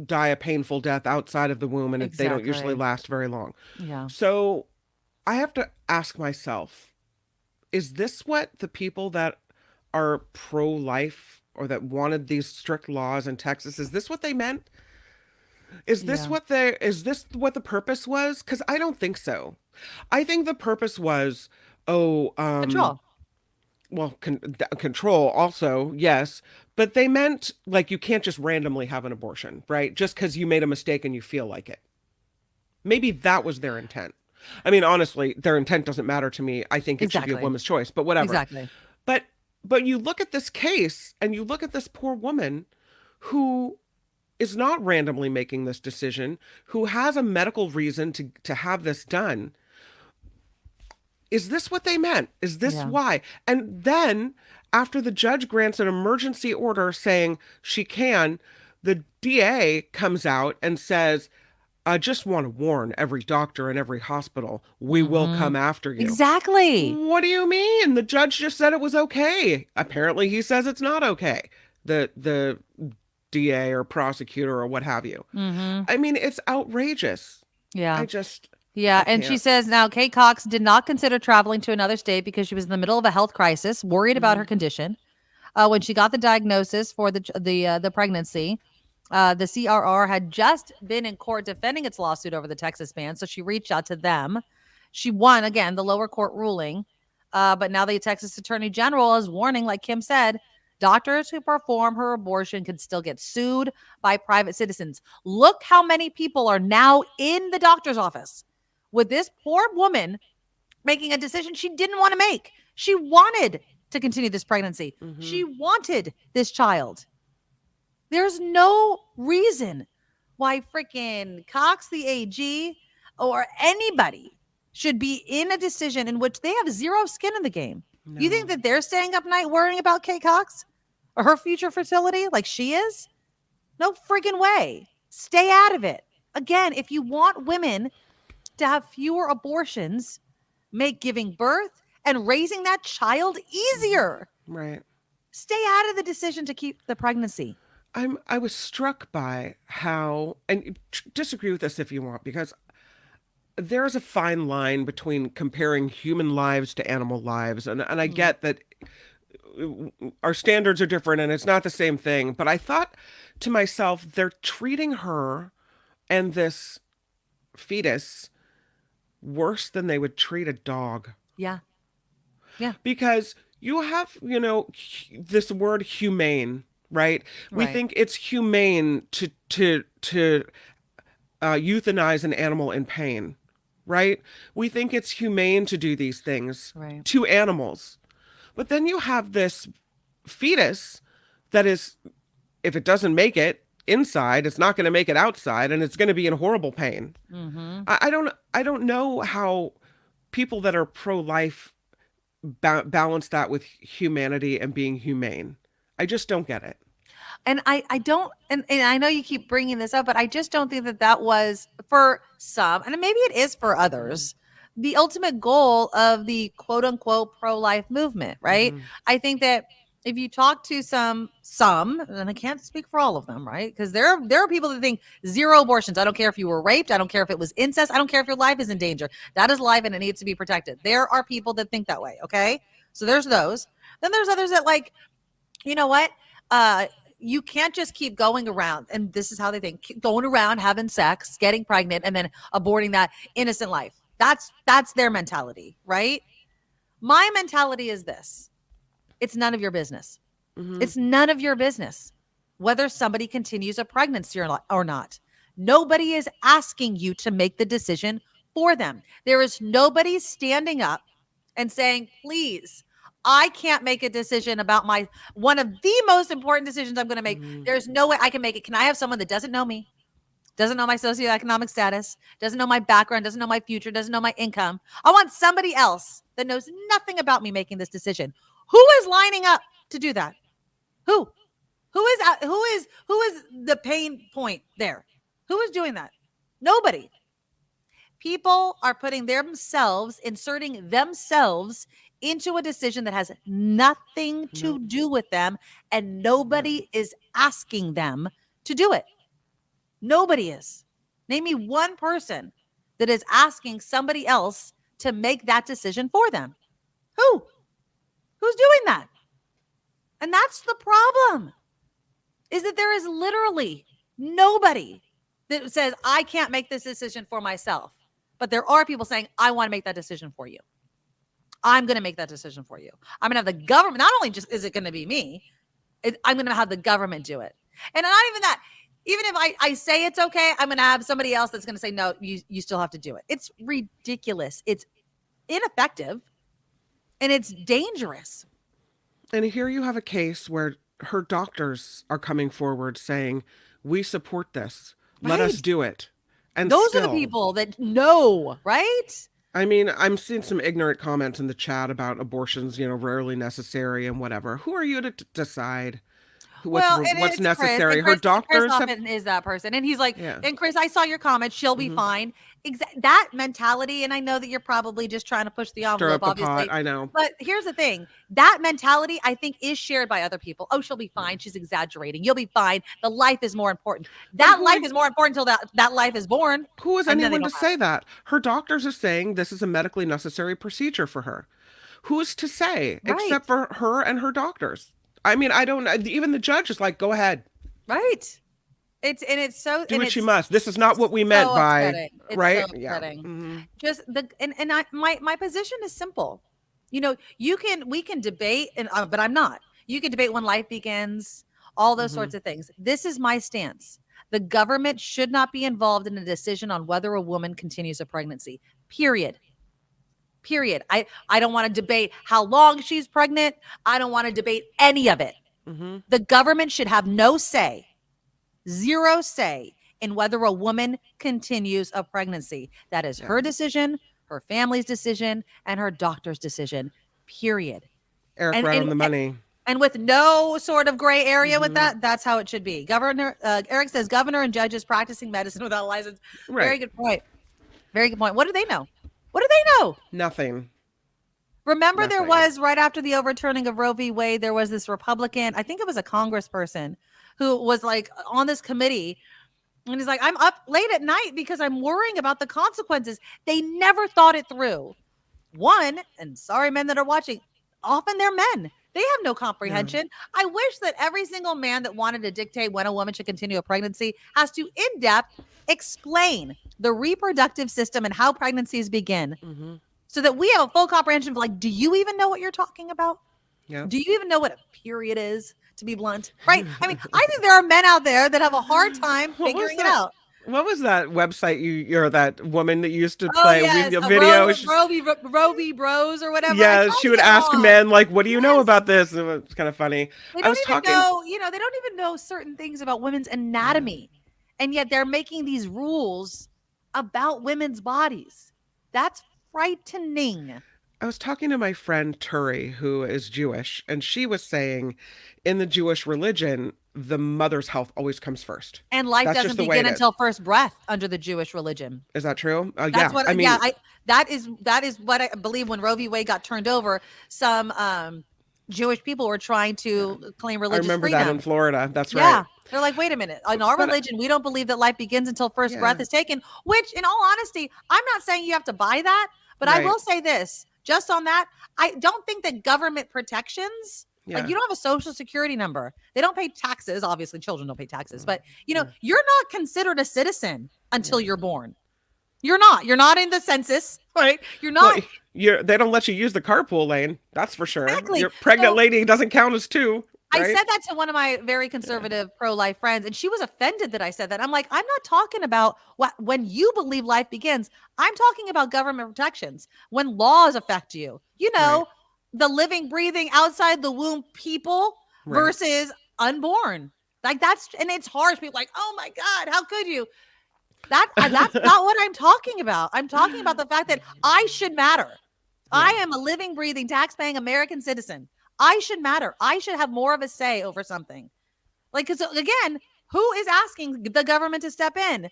die a painful death outside of the womb, and they don't usually last very long. Yeah. So I have to ask myself, is this what the people that are pro-life or that wanted these strict laws in Texas, is this what they meant? Is this what the purpose was? Because I don't think so. I think the purpose was, control. Well, control also, yes. But they meant, like, you can't just randomly have an abortion, right? Just because you made a mistake and you feel like it. Maybe that was their intent. I mean, honestly, their intent doesn't matter to me. I think it should be a woman's choice, but whatever. Exactly. But you look at this case and you look at this poor woman who is not randomly making this decision, who has a medical reason to have this done. is this what they meant? Is this Yeah. why? And then after the judge grants an emergency order saying she can, the DA comes out and says, I just want to warn every doctor and every hospital, we will come after you. Exactly. What do you mean? The judge just said it was okay. Apparently he says it's not okay. The DA or prosecutor or what have you. I mean, it's outrageous. Yeah. I And she can't. says now Kate Cox did not consider traveling to another state because she was in the middle of a health crisis, worried about her condition. When she got the diagnosis for the pregnancy, the CRR had just been in court defending its lawsuit over the Texas ban, so she reached out to them. She won again the lower court ruling, but now the Texas Attorney General is warning, like Kim said, doctors who perform her abortion could still get sued by private citizens. Look how many people are now in the doctor's office with this poor woman making a decision she didn't want to make. She wanted to continue this pregnancy. She wanted this child. There's no reason why freaking Cox, the AG, or anybody should be in a decision in which they have zero skin in the game. No. You think that they're staying up night worrying about Kate Cox or her future fertility like she is? No freaking way. Stay out of it. Again, if you want women to have fewer abortions, make giving birth and raising that child easier. Right. Stay out of the decision to keep the pregnancy. I was struck by how, and disagree with this if you want, because there's a fine line between comparing human lives to animal lives. And I get that our standards are different and it's not the same thing. But I thought to myself, they're treating her and this fetus worse than they would treat a dog. Yeah. Because you have, this word humane, right? We Right. think it's humane to euthanize an animal in pain, right? We think it's humane to do these things Right. to animals. But then you have this fetus that is, if it doesn't make it inside, it's not going to make it outside, and it's going to be in horrible pain. I don't know how people that are pro-life balance that with humanity and being humane. I just don't get it. And I don't, and I know you keep bringing this up, but I just don't think that was for some, and maybe it is for others, the ultimate goal of the quote unquote pro-life movement, right? I think that if you talk to some, and I can't speak for all of them, right? Because there are people that think zero abortions. I don't care if you were raped. I don't care if it was incest. I don't care if your life is in danger. That is life and it needs to be protected. There are people that think that way. Okay. So there's those. Then there's others that like, you know what? You can't just keep going around. And this is how they think, keep going around, having sex, getting pregnant, and then aborting that innocent life. That's their mentality, right? My mentality is this. It's none of your business. It's none of your business whether somebody continues a pregnancy or not. Nobody is asking you to make the decision for them. There is nobody standing up and saying, please, I can't make a decision about one of the most important decisions I'm going to make. There's no way I can make it. Can I have someone that doesn't know me, doesn't know my socioeconomic status, doesn't know my background, doesn't know my future, doesn't know my income? I want somebody else that knows nothing about me making this decision. Who is lining up to do that? Who is the pain point there? Who is doing that? Nobody. People are inserting themselves into a decision that has nothing to do with them, and nobody is asking them to do it. Nobody is. Name me one person that is asking somebody else to make that decision for them. Who? Who's doing that? And that's the problem, is that there is literally nobody that says, I can't make this decision for myself. But there are people saying, I want to make that decision for you. I'm going to make that decision for you. I'm going to have the government. Not only just is it going to be me, I'm going to have the government do it. And not even that. Even if I say it's okay, I'm going to have somebody else that's going to say, no, you still have to do it. It's ridiculous. It's ineffective. And it's dangerous. And here you have a case where her doctors are coming forward saying, we support this. Let us do it. And those are the people that know, right? I mean, I'm seeing some ignorant comments in the chat about abortions, rarely necessary and whatever. Who are you to decide Well, and what's it's Chris, necessary? Her Chris doctors have, often is that person, and he's like, yeah. and Chris, I saw your comment. She'll be fine. That mentality, and I know that you're probably just trying to push the Stir envelope, up the obviously. pot. I know. But here's the thing: that mentality, I think, is shared by other people. Oh, she'll be fine. She's exaggerating. You'll be fine. The life is more important. That life is more important until that life is born. Who is anyone to say that? Her doctors are saying this is a medically necessary procedure for her. Who's to say, except for her and her doctors? I mean, I don't. Even the judge is like, "Go ahead." Right. It's so do what you must. This is not what we meant by right. So upsetting. Just my position is simple. We can debate, and but I'm not. You can debate when life begins, all those sorts of things. This is my stance. The government should not be involved in a decision on whether a woman continues a pregnancy. Period. I don't want to debate how long she's pregnant. I don't want to debate any of it. The government should have no say, zero say in whether a woman continues a pregnancy. That is her decision, her family's decision, and her doctor's decision, period. Eric, right on the money. And with no sort of gray area with that, that's how it should be. Eric says, governor and judges practicing medicine without a license. Right. Very good point. Very good point. What do they know? What do they know? Nothing. Remember, there was, right after the overturning of Roe v. Wade, there was this Republican, I think it was a congressperson, who was like on this committee. And he's like, I'm up late at night because I'm worrying about the consequences. They never thought it through. One, and sorry, men that are watching, often they're men. They have no comprehension. I wish that every single man that wanted to dictate when a woman should continue a pregnancy has to in depth explain the reproductive system and how pregnancies begin, so that we have a full comprehension of, like, do you even know what you're talking about? Yeah. Do you even know what a period is, to be blunt? Right? I mean, I think there are men out there that have a hard time figuring it out. What was that website you're that woman that used to play video? Roe v. Bros or whatever. Yeah, she would ask men, like, what do you know about this? It was kind of funny. They don't they don't even know certain things about women's anatomy. And yet they're making these rules about women's bodies. That's frightening. I was talking to my friend Turi, who is Jewish, and she was saying in the Jewish religion, the mother's health always comes first. And life doesn't begin until first breath under the Jewish religion. Is that true? That's what, that is what I believe. When Roe v. Wade got turned over, some Jewish people were trying to claim religious freedom. I remember that in Florida. That's right. Yeah. They're like, wait a minute. In our religion, we don't believe that life begins until first breath is taken, which, in all honesty, I'm not saying you have to buy that, but I will say this, just on that, I don't think that government protections, like, you don't have a social security number. They don't pay taxes. Obviously, children don't pay taxes, but, you're not considered a citizen until you're born. You're not in the census, right? You're not. Well, they don't let you use the carpool lane. That's for sure. Exactly. Your pregnant lady doesn't count as two. Right? I said that to one of my very conservative pro-life friends, and she was offended that I said that. I'm like, I'm not talking about when you believe life begins. I'm talking about government protections, when laws affect you. The living, breathing, outside the womb people versus unborn. Like, and it's harsh. People like, oh my God, how could you? That's not what I'm talking about. I'm talking about the fact that I should matter. I am a living, breathing, tax-paying American citizen. I should matter. I should have more of a say over something. Like, because again, who is asking the government to step in?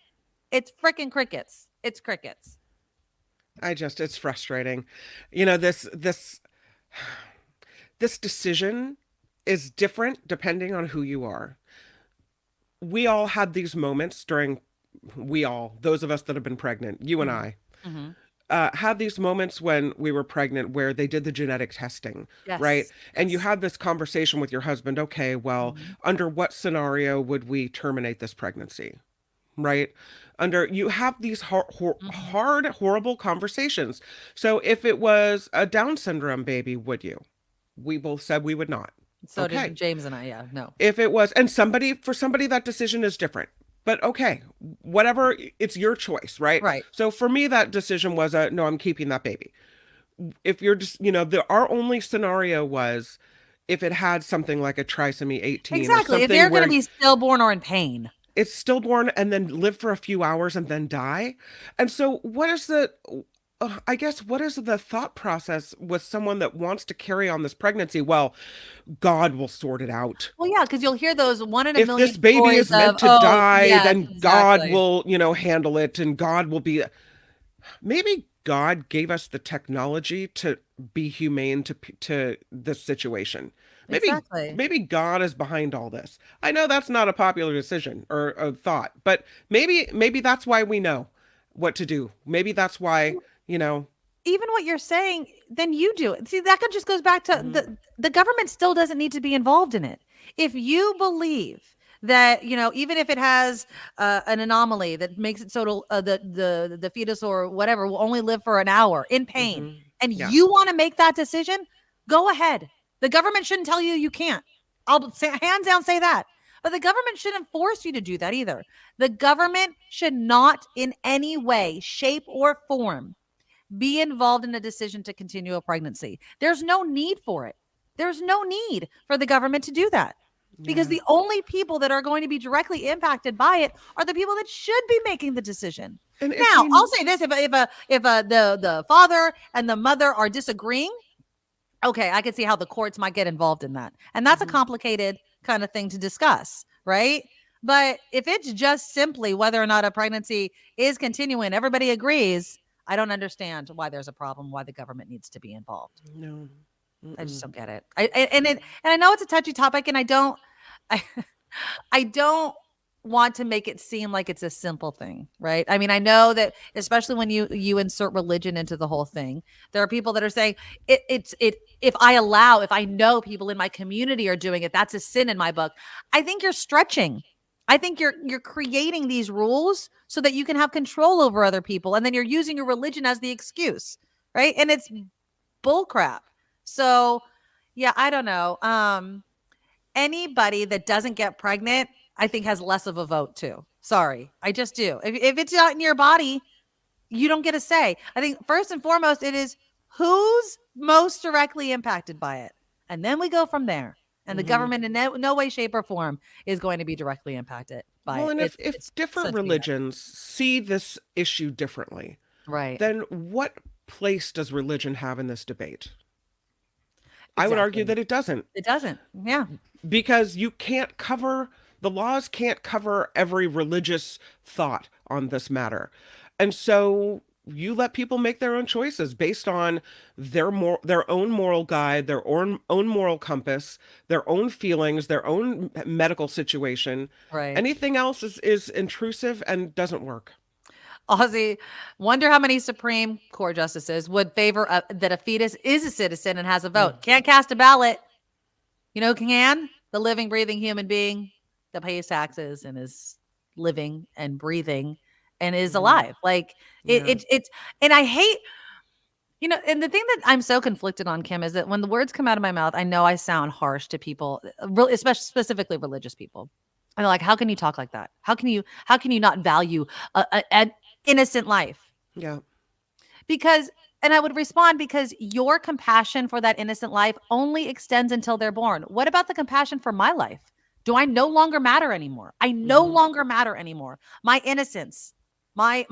It's freaking crickets. It's crickets. It's frustrating. This decision is different depending on who you are. We all had these moments those of us that have been pregnant, you and I, had these moments when we were pregnant where they did the genetic testing, right? And you had this conversation with your husband. Okay, well, under what scenario would we terminate this pregnancy, right? You have these hard, horrible conversations. So if it was a Down syndrome baby, would you? We both said we would not. So did James and I, no. If it was, and for somebody that decision is different. But okay, whatever, it's your choice, right? Right. So for me, that decision was no, I'm keeping that baby. If you're just, our only scenario was if it had something like a trisomy 18. Exactly. If they're going to be stillborn or in pain. It's stillborn and then live for a few hours and then die. And so I guess what is the thought process with someone that wants to carry on this pregnancy? Well, God will sort it out. Well, yeah, because you'll hear those 1 in a If million this baby stories is meant of, to oh, die, yes, then God exactly. will, handle it, and God will be. Maybe God gave us the technology to be humane to this situation. Exactly. Maybe God is behind all this. I know that's not a popular decision or a thought, but maybe that's why we know what to do. Maybe that's why, Even what you're saying, then you do it. See, that just goes back to the government still doesn't need to be involved in it. If you believe that, even if it has an anomaly that makes it so the fetus or whatever will only live for an hour in pain, and Yeah. you want to make that decision, go ahead. The government shouldn't tell you you can't. I'll say, hands down say that. But the government shouldn't force you to do that either. The government should not in any way, shape, or form be involved in a decision to continue a pregnancy. There's no need for it. There's no need for the government to do that, because the only people that are going to be directly impacted by it are the people that should be making the decision. And if Now, we- I'll say this: if the father and the mother are disagreeing, okay, I can see how the courts might get involved in that, and that's a complicated kind of thing to discuss, right? But if it's just simply whether or not a pregnancy is continuing, everybody agrees. I don't understand why there's a problem, why the government needs to be involved. No. I just don't get it. And I know it's a touchy topic, and I don't want to make it seem like it's a simple thing, right? I mean, I know that especially when you insert religion into the whole thing, there are people that are saying if I know people in my community are doing it, that's a sin in my book. I think you're stretching. I think you're creating these rules so that you can have control over other people, and then you're using your religion as the excuse, right? And it's bullcrap. So, yeah, I don't know. Anybody that doesn't get pregnant, I think, has less of a vote too. Sorry, I just do. If it's not in your body, you don't get a say. I think first and foremost, it is who's most directly impacted by it, and then we go from there. And the government in no way, shape, or form is going to be directly impacted by Well, it. and if It's different such religions see this issue differently, right, then what place does religion have in this debate? I would argue that it doesn't. It doesn't. Yeah. Because the laws can't cover every religious thought on this matter. And so you let people make their own choices based on their own moral guide, their own moral compass, their own feelings, their own medical situation. Right. Anything else is intrusive and doesn't work. Ozzy, wonder how many Supreme Court justices would favor that a fetus is a citizen and has a vote. Can't cast a ballot. You know who can? The living, breathing human being that pays taxes and is living and breathing and is alive. Like it's, and I hate, and the thing that I'm so conflicted on, Kim, is that when the words come out of my mouth, I know I sound harsh to people, especially specifically religious people. And they're like, how can you talk like that? How can you not value an innocent life? Yeah. And I would respond, because your compassion for that innocent life only extends until they're born. What about the compassion for my life? Do I no longer matter anymore? I no longer matter anymore. My innocence, my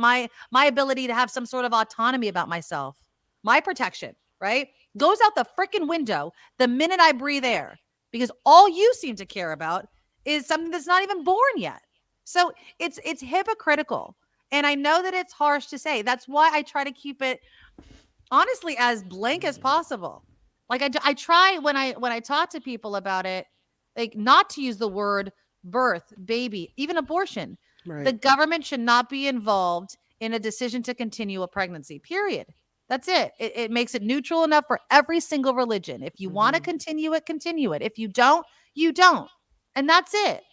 ability to have some sort of autonomy about myself, my protection, right, goes out the freaking window the minute I breathe air, because all you seem to care about is something that's not even born yet. So it's hypocritical. And I know that it's harsh to say. That's why I try to keep it, honestly, as blank as possible. Like I try when I talk to people about it, like, not to use the word birth, baby, even abortion. Right. The government should not be involved in a decision to continue a pregnancy, period. That's it. It makes it neutral enough for every single religion. If you want to continue it, continue it. If you don't, you don't. And that's it.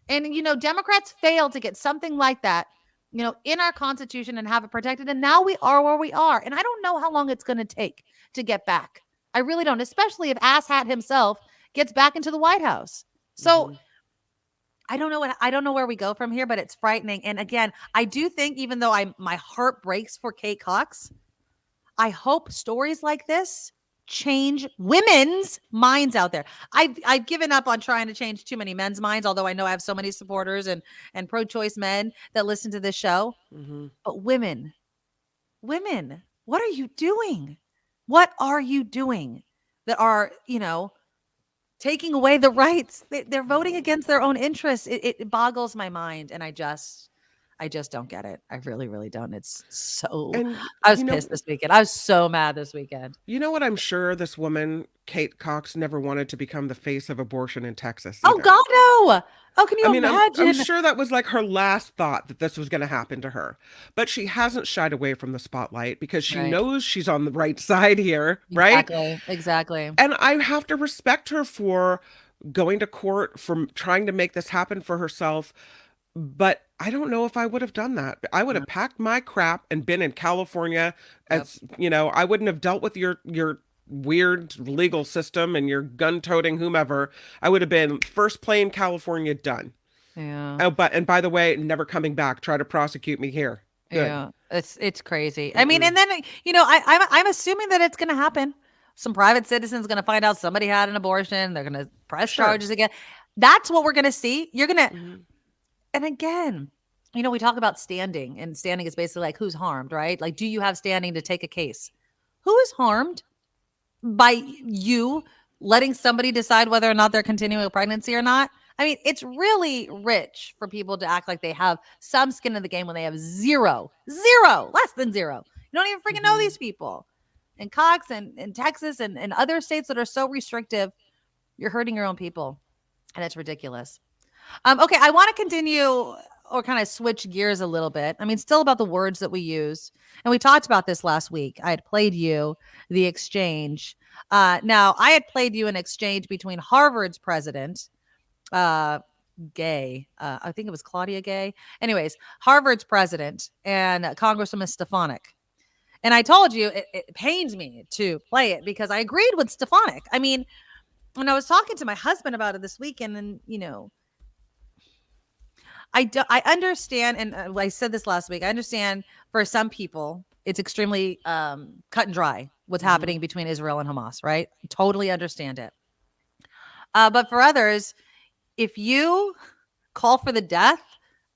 And, Democrats failed to get something like that, in our Constitution and have it protected. And now we are where we are. And I don't know how long it's going to take to get back. I really don't, especially if Asshat himself gets back into the White House. So I don't know where we go from here, but it's frightening. And again, I do think, even though my heart breaks for Kate Cox, I hope stories like this change women's minds out there. I've given up on trying to change too many men's minds, although I know I have so many supporters and pro-choice men that listen to this show. But women, what are you doing? What are you doing that are, taking away the rights? They're voting against their own interests. It boggles my mind. And I just don't get it. I really, really don't. It's so, And I was pissed this weekend. I was so mad this weekend. You know what? I'm sure this woman, Kate Cox, never wanted to become the face of abortion in Texas. Oh, either. God, no. Oh, can you imagine? I'm sure that was like her last thought, that this was going to happen to her. But she hasn't shied away from the spotlight because she knows she's on the right side here, right? Exactly. And I have to respect her for going to court, for trying to make this happen for herself. But I don't know if I would have done that. I would have packed my crap and been in California. As I wouldn't have dealt with your weird legal system and your gun-toting whomever. I would have been first plane California, done. Yeah. Oh, and by the way, never coming back. Try to prosecute me here. Good. Yeah, it's crazy. I mean, and then I'm assuming that it's going to happen. Some private citizen's going to find out somebody had an abortion. They're going to press charges again. That's what we're going to see. You're going to, and again, we talk about standing, and standing is basically like who's harmed, right? Like, do you have standing to take a case? Who is harmed by you letting somebody decide whether or not they're continuing a pregnancy or not? I mean, it's really rich for people to act like they have some skin in the game when they have zero, less than zero. You don't even freaking know these people. And Cox and Texas and other states that are so restrictive, you're hurting your own people. And it's ridiculous. Okay, I want to continue or kind of switch gears a little bit. I mean, still about the words that we use. And we talked about this last week. I had played you the exchange. Now, I had played you an exchange between Harvard's president, Gay. I think it was Claudia Gay. Anyways, Harvard's president and Congresswoman Stefanik. And I told you it pains me to play it because I agreed with Stefanik. I mean, when I was talking to my husband about it this weekend, and I understand, and I said this last week, I understand for some people it's extremely cut and dry what's happening between Israel and Hamas, right? Totally understand it. But for others, if you call for the death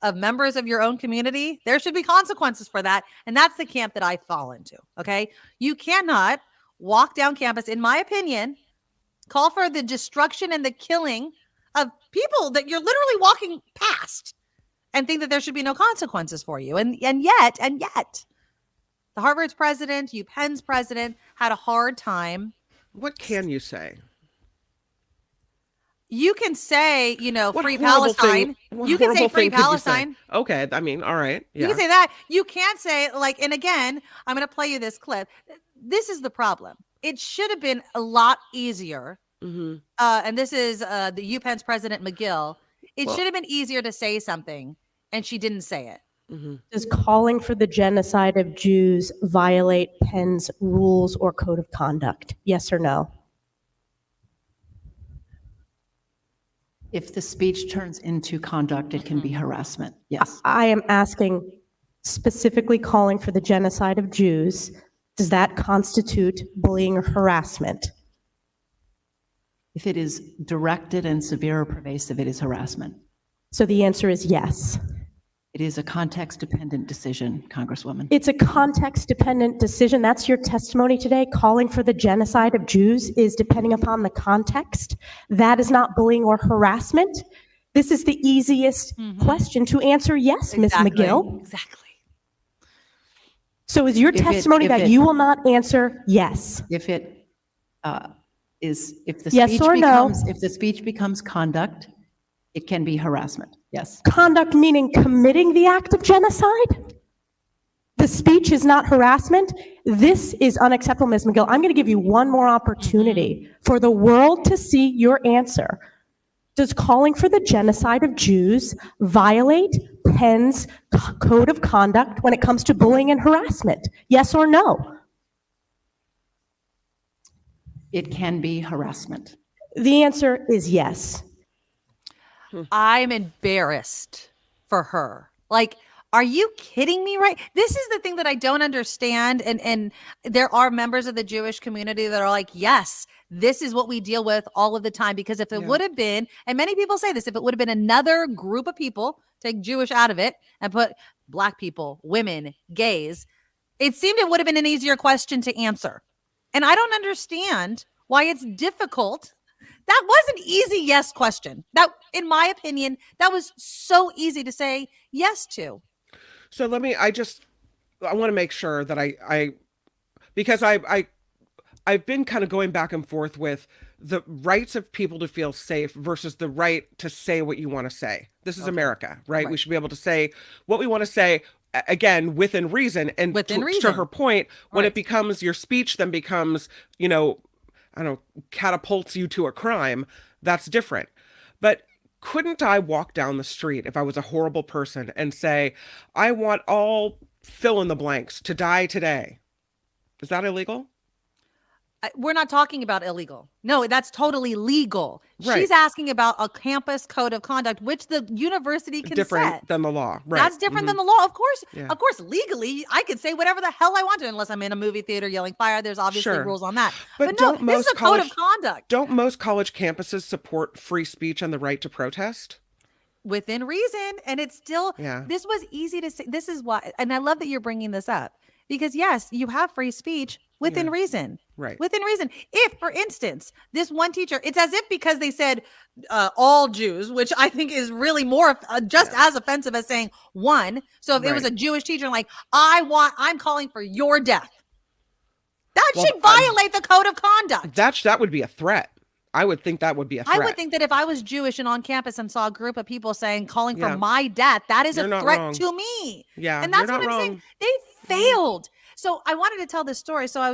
of members of your own community, there should be consequences for that. And that's the camp that I fall into. Okay. You cannot walk down campus, in my opinion, call for the destruction and the killing of people that you're literally walking past and think that there should be no consequences for you. And yet, the Harvard's president, UPenn's president had a hard time. What can you say? You can say, free Palestine. You can say free Palestine. Okay. I mean, all right. Yeah. You can say that. You can't say and again, I'm going to play you this clip. This is the problem. It should have been a lot easier. And this is the UPenn's president, McGill. It should have been easier to say something, and she didn't say it. Does calling for the genocide of Jews violate Penn's rules or code of conduct? Yes or no? If the speech turns into conduct, it can be harassment. Yes. I am asking specifically calling for the genocide of Jews. Does that constitute bullying or harassment? If it is directed and severe or pervasive, it is harassment. So the answer is yes. It is a context-dependent decision, Congresswoman. It's a context-dependent decision. That's your testimony today. Calling for the genocide of Jews is depending upon the context. That is not bullying or harassment. This is the easiest question to answer yes, Ms. McGill. Exactly. So is your testimony that you will not answer yes? If it if the yes speech or no? If the speech becomes conduct, it can be harassment. Yes. Conduct meaning committing the act of genocide? The speech is not harassment? This is unacceptable, Ms. McGill. I'm going to give you one more opportunity for the world to see your answer. Does calling for the genocide of Jews violate Penn's code of conduct when it comes to bullying and harassment? Yes or no? It can be harassment. The answer is yes. I'm embarrassed for her. Like, are you kidding me? Right? This is the thing that I don't understand. And there are members of the Jewish community that are like, yes, this is what we deal with all of the time. Because if it would have been, and many people say this, if it would have been another group of people, take Jewish out of it and put Black people, women, gays, It seemed it would have been an easier question to answer. And I don't understand why it's difficult. That was an easy yes question. That, in my opinion, that was so easy to say yes to. So I want to make sure that because I've been kind of going back and forth with the rights of people to feel safe versus the right to say what you want to say. This is America, right? We should be able to say what we want to say, again, within reason. And to her point, when it becomes your speech, then becomes, I don't know, catapults you to a crime, that's different. But couldn't I walk down the street if I was a horrible person and say, I want all fill in the blanks to die today? Is that illegal? We're not talking about illegal. No, that's totally legal. Right. She's asking about a campus code of conduct, which the university can different set. Than the law. Right. That's different than the law. Of course, Yeah. Of course, legally, I could say whatever the hell I want to, unless I'm in a movie theater yelling fire. There's obviously rules on that. But no, this is a code of conduct. Don't most college campuses support free speech and the right to protest? Within reason. And it's still, this was easy to say. This is why, and I love that you're bringing this up. Because yes, you have free speech within reason. Right. Within reason. If, for instance, this one teacher, it's as if because they said all Jews, which I think is really more just as offensive as saying one. So if it was a Jewish teacher, like, I'm calling for your death. That should violate the code of conduct. That would be a threat. I would think that would be a threat. I would think that if I was Jewish and on campus and saw a group of people calling for my death, that is a threat to me. Yeah. And that's what I'm saying. They failed. So I wanted to tell this story. So I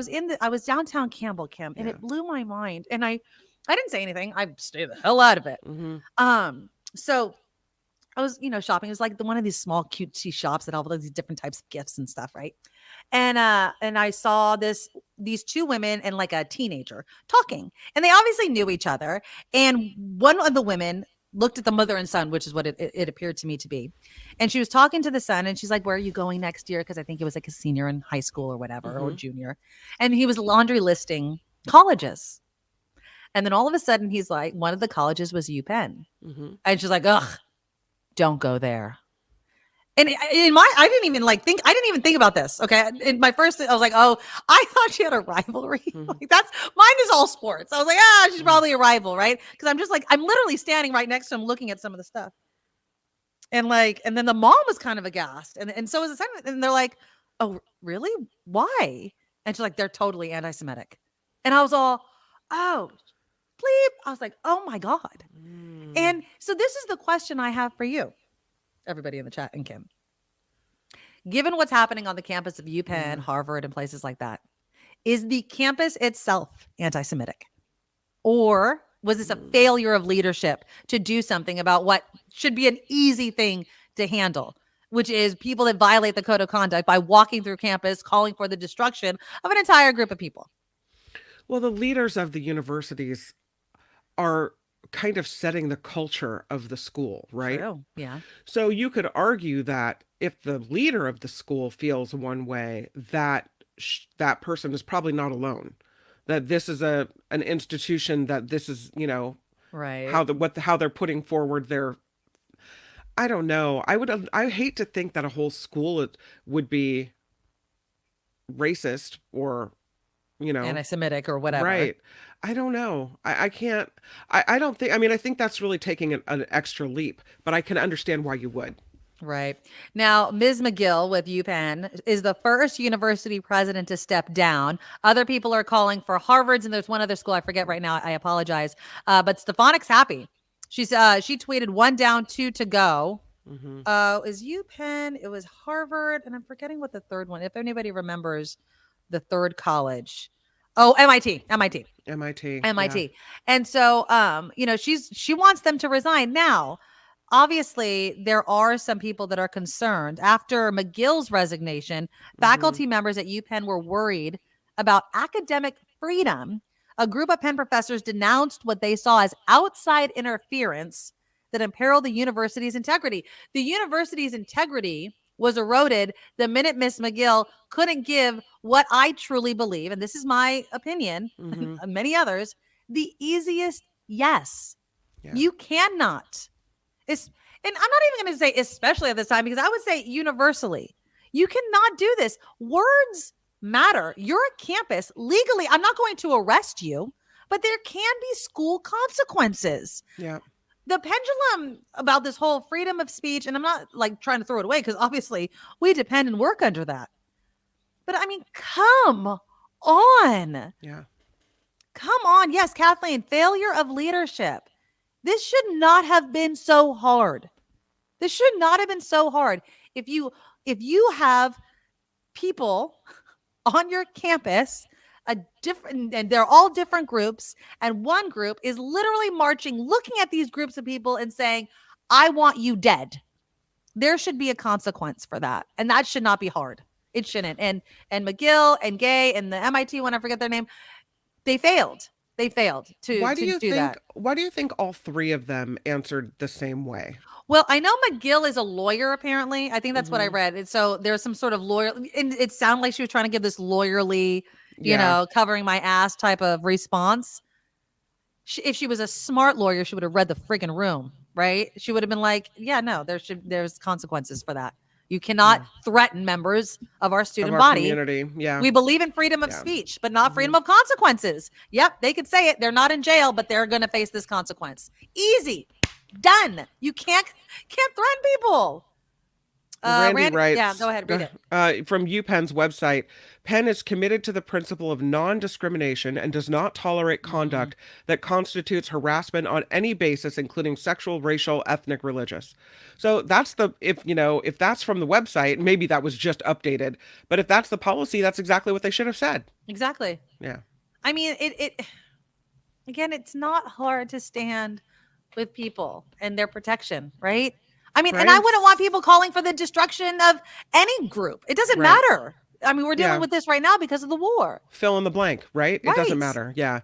was downtown Campbell, Kim, and it blew my mind. And I didn't say anything. I stayed the hell out of it. So I was, shopping. It was like one of these small cutesy shops that have all these different types of gifts and stuff, right? And I saw these two women and like a teenager talking, and they obviously knew each other. And one of the women looked at the mother and son, which is what it appeared to me to be. And she was talking to the son, and she's like, where are you going next year? Because I think it was like a senior in high school or whatever, or junior. And he was laundry listing colleges. And then all of a sudden he's like, one of the colleges was UPenn. And she's like, ugh, don't go there. And I didn't even think about this. Okay. In my first, I was like, oh, I thought she had a rivalry. Like mine is all sports. I was like, she's probably a rival. Right. Cause I'm just like, I'm literally standing right next to him looking at some of the stuff. And then the mom was kind of aghast. And so was the son. And they're like, oh, really? Why? And she's like, they're totally anti-Semitic. And I was all, oh, please. I was like, oh my God. And so this is the question I have for you, everybody in the chat, and Kim. Given what's happening on the campus of UPenn, Harvard, and places like that, is the campus itself anti-Semitic? Or was this a failure of leadership to do something about what should be an easy thing to handle, which is people that violate the code of conduct by walking through campus, calling for the destruction of an entire group of people? Well, the leaders of the universities are kind of setting the culture of the school, right? True. Yeah. So you could argue that if the leader of the school feels one way, that that person is probably not alone. That this is an institution, that this is, right, how they're putting forward their, I don't know. I hate to think that a whole school would be racist or, anti-Semitic or whatever. Right. I don't know. I can't. I don't think. I mean, I think that's really taking an extra leap, but I can understand why you would. Right. Now, Ms. McGill with UPenn is the first university president to step down. Other people are calling for Harvard's, and there's one other school I forget right now. I apologize. But Stefanik's happy. She tweeted 1 down, 2 to go. Is UPenn? It was Harvard, and I'm forgetting what the third one. If anybody remembers the third college. Oh, MIT. Yeah. And so, she wants them to resign. Now, obviously, there are some people that are concerned. After McGill's resignation, faculty members at UPenn were worried about academic freedom. A group of Penn professors denounced what they saw as outside interference that imperiled the university's integrity. The university's integrity was eroded the minute Miss McGill couldn't give what I truly believe, and this is my opinion, and many others, the easiest yes. Yeah. You cannot. And I'm not even going to say especially at this time, because I would say universally. You cannot do this. Words matter. You're a campus. Legally, I'm not going to arrest you, but there can be school consequences. Yeah. The pendulum about this whole freedom of speech, and I'm not like trying to throw it away because obviously we depend and work under that. But I mean, come on. Yeah. Come on. Yes, Kathleen, failure of leadership. This should not have been so hard. This should not have been so hard. If you have people on your campus, and they're all different groups, and one group is literally marching, looking at these groups of people and saying, I want you dead. There should be a consequence for that. And that should not be hard. It shouldn't. And McGill and Gay and the MIT one, I forget their name, they failed. They failed to do that. Why do you think all three of them answered the same way? Well, I know McGill is a lawyer, apparently. I think that's what I read. And so there's some sort of lawyer, and it sounded like she was trying to give this lawyerly, you know, covering my ass type of response. If she was a smart lawyer, she would have read the friggin' room, right? She would have been like, yeah, no, there's consequences for that. You cannot threaten members of our student body. Community. Yeah. We believe in freedom of speech, but not freedom of consequences. Yep, they could say it. They're not in jail, but they're going to face this consequence. Easy. Done. You can't threaten people. Randy writes, yeah, go ahead, read it. From UPenn's website, Penn is committed to the principle of non-discrimination and does not tolerate conduct that constitutes harassment on any basis, including sexual, racial, ethnic, religious. So that's if that's from the website, maybe that was just updated. But if that's the policy, that's exactly what they should have said. Exactly. Yeah. I mean, again, it's not hard to stand with people and their protection, right? I mean, and I wouldn't want people calling for the destruction of any group. It doesn't matter. I mean, we're dealing with this right now because of the war. Fill in the blank, right? It doesn't matter. Yeah.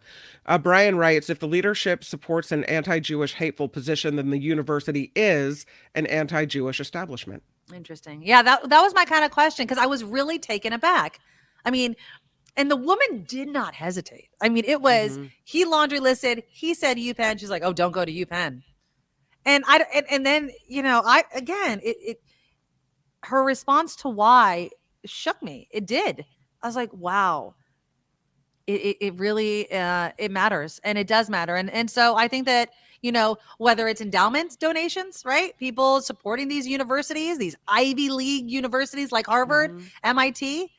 Brian writes, if the leadership supports an anti-Jewish hateful position, then the university is an anti-Jewish establishment. Interesting. Yeah, that was my kind of question because I was really taken aback. I mean, and the woman did not hesitate. I mean, it was, he laundry listed, he said UPenn. She's like, oh, don't go to UPenn. And then, you know, her response to why shook me. It did. I was like, wow, it really, it matters, and it does matter. And so I think that, you know, whether it's endowment donations, right? People supporting these universities, these Ivy League universities like Harvard, MIT,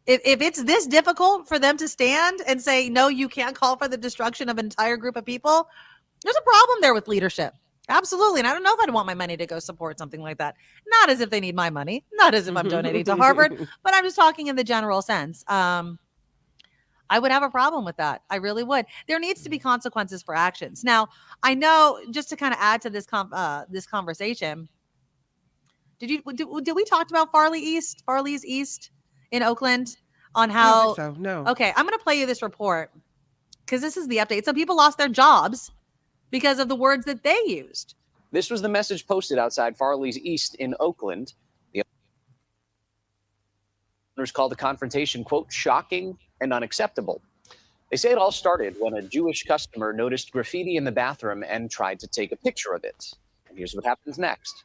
if it's this difficult for them to stand and say, no, you can't call for the destruction of an entire group of people, there's a problem there with leadership. Absolutely. And I don't know if I'd want my money to go support something like that. Not as if they need my money, not as if I'm donating to Harvard, but I'm just talking in the general sense. I would have a problem with that. I really would. There needs to be consequences for actions. Now, I know, just to kind of add to this conversation, did we talk about Farley's East in Oakland on how? I don't think so. No. Okay, I'm going to play you this report because this is the update. Some people lost their jobs because of the words that they used. This was the message posted outside Farley's East in Oakland. The owners called the confrontation, quote, shocking and unacceptable. They say it all started when a Jewish customer noticed graffiti in the bathroom and tried to take a picture of it. And here's what happens next.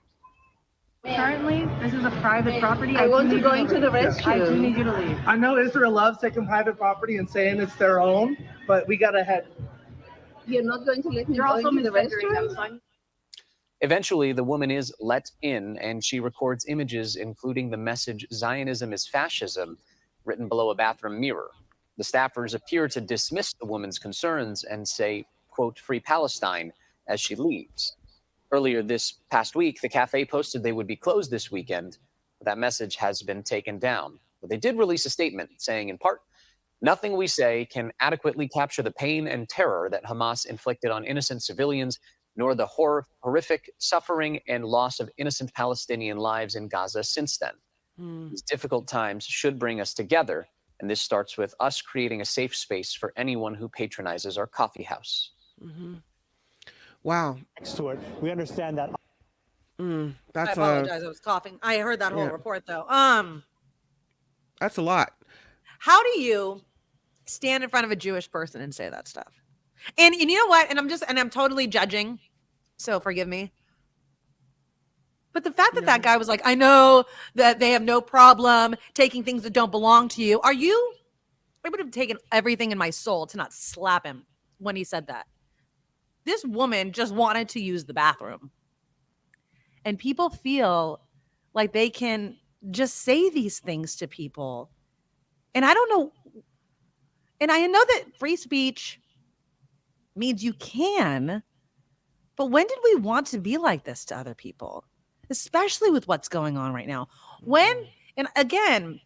Currently, this is a private property. I want to go into the restroom. I do need you to leave. I know Israel loves taking private property and saying it's their own, but we gotta head. You're not going to let me go into the restroom? Eventually, the woman is let in, and she records images, including the message, Zionism is fascism, written below a bathroom mirror. The staffers appear to dismiss the woman's concerns and say, quote, free Palestine, as she leaves. Earlier this past week, the cafe posted they would be closed this weekend. But that message has been taken down. But they did release a statement saying, in part, nothing we say can adequately capture the pain and terror that Hamas inflicted on innocent civilians, nor the horrific suffering and loss of innocent Palestinian lives in Gaza since then. These difficult times should bring us together, and this starts with us creating a safe space for anyone who patronizes our coffee house. Wow. Next to it, we understand that. That's I apologize. I was coughing. I heard that whole report, though. That's a lot. How do you stand in front of a Jewish person and say that stuff? And you know what? And I'm totally judging, so forgive me. But the fact that that guy was like, I know that they have no problem taking things that don't belong to you. I would have taken everything in my soul to not slap him when he said that. This woman just wanted to use the bathroom. And people feel like they can just say these things to people. And I don't know. And I know that free speech means you can, but when did we want to be like this to other people? Especially with what's going on right now. And again,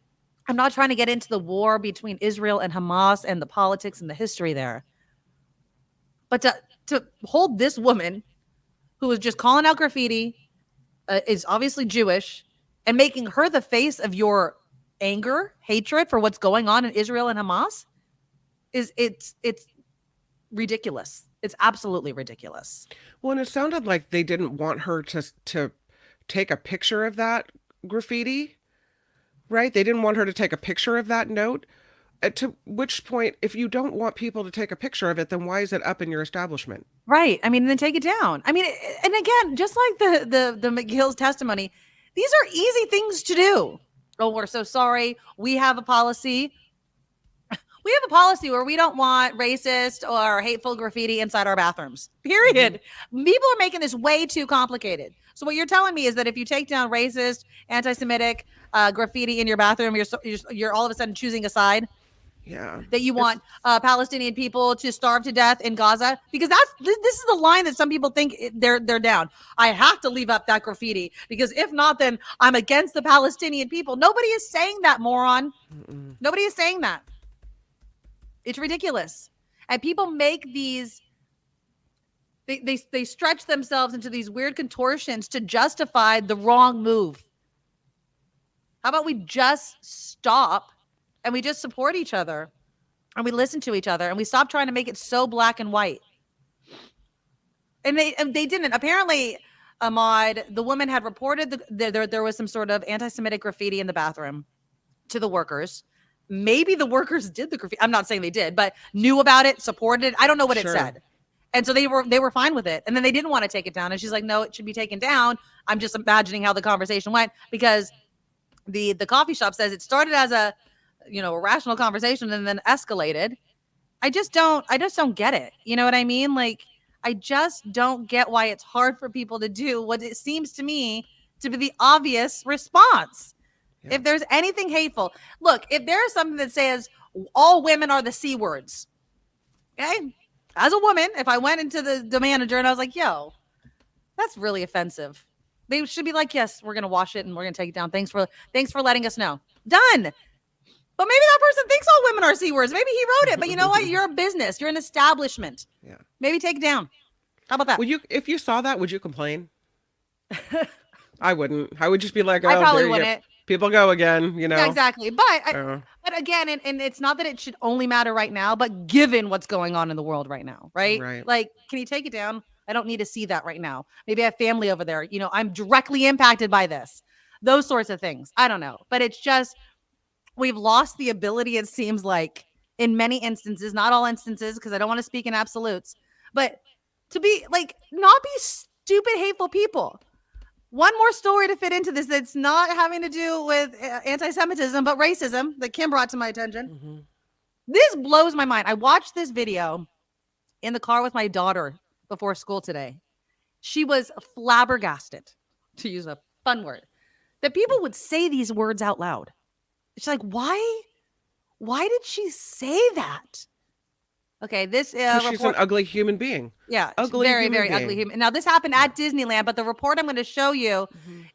I'm not trying to get into the war between Israel and Hamas and the politics and the history there. But to hold this woman who was just calling out graffiti, is obviously Jewish, and making her the face of your anger, hatred for what's going on in Israel and Hamas, it's ridiculous. It's absolutely ridiculous. Well, and it sounded like they didn't want her to take a picture of that graffiti, right? They didn't want her to take a picture of that note. To which point, if you don't want people to take a picture of it, then why is it up in your establishment? Right. I mean, then take it down. I mean, and again, just like the McGill's testimony, these are easy things to do. Oh, we're so sorry. We have a policy. We have a policy where we don't want racist or hateful graffiti inside our bathrooms. Period. Mm-hmm. People are making this way too complicated. So what you're telling me is that if you take down racist, anti-Semitic graffiti in your bathroom, you're all of a sudden choosing a side. Yeah. That you want Palestinian people to starve to death in Gaza, because this is the line that some people think they're down. I have to leave up that graffiti because if not, then I'm against the Palestinian people. Nobody is saying that, moron. Mm-mm. Nobody is saying that. It's ridiculous. And people make these, they stretch themselves into these weird contortions to justify the wrong move. How about we just stop and we just support each other and we listen to each other and we stop trying to make it so black and white? And they didn't. Apparently, Ahmad, the woman had reported there was some sort of anti-Semitic graffiti in the bathroom to the workers. Maybe the workers did the graffiti. I'm not saying they did, but knew about it, supported it. I don't know what it said. And so they were fine with it. And then they didn't want to take it down. And she's like, no, it should be taken down. I'm just imagining how the conversation went, because the coffee shop says it started as a rational conversation and then escalated. I just don't get it. You know what I mean? Like, I just don't get why it's hard for people to do what it seems to me to be the obvious response. Yeah. If there's anything hateful, look, if there's something that says all women are the C words, okay? As a woman, if I went into the manager and I was like, yo, that's really offensive, they should be like, yes, we're going to wash it and we're going to take it down. Thanks for letting us know. Done. But maybe that person thinks all women are C words. Maybe he wrote it, but you know what? You're a business. You're an establishment. Yeah. Maybe take it down. How about that? If you saw that, would you complain? I wouldn't. I would just be like, oh, I probably wouldn't. People go again, Yeah, exactly. But again, and it's not that it should only matter right now, but given what's going on in the world right now, right? Like, can you take it down? I don't need to see that right now. Maybe I have family over there. I'm directly impacted by this. Those sorts of things. I don't know. But it's just, we've lost the ability, it seems like, in many instances, not all instances, because I don't want to speak in absolutes, but to be like, not be stupid, hateful people. One more story to fit into this that's not having to do with anti-Semitism, but racism that Kim brought to my attention. Mm-hmm. This blows my mind. I watched this video in the car with my daughter before school today. She was flabbergasted, to use a fun word, that people would say these words out loud. She's like, why did she say that? Okay, this she's an ugly human being. Yeah, very, very ugly human. Now, this happened at Disneyland, but the report I'm going to show you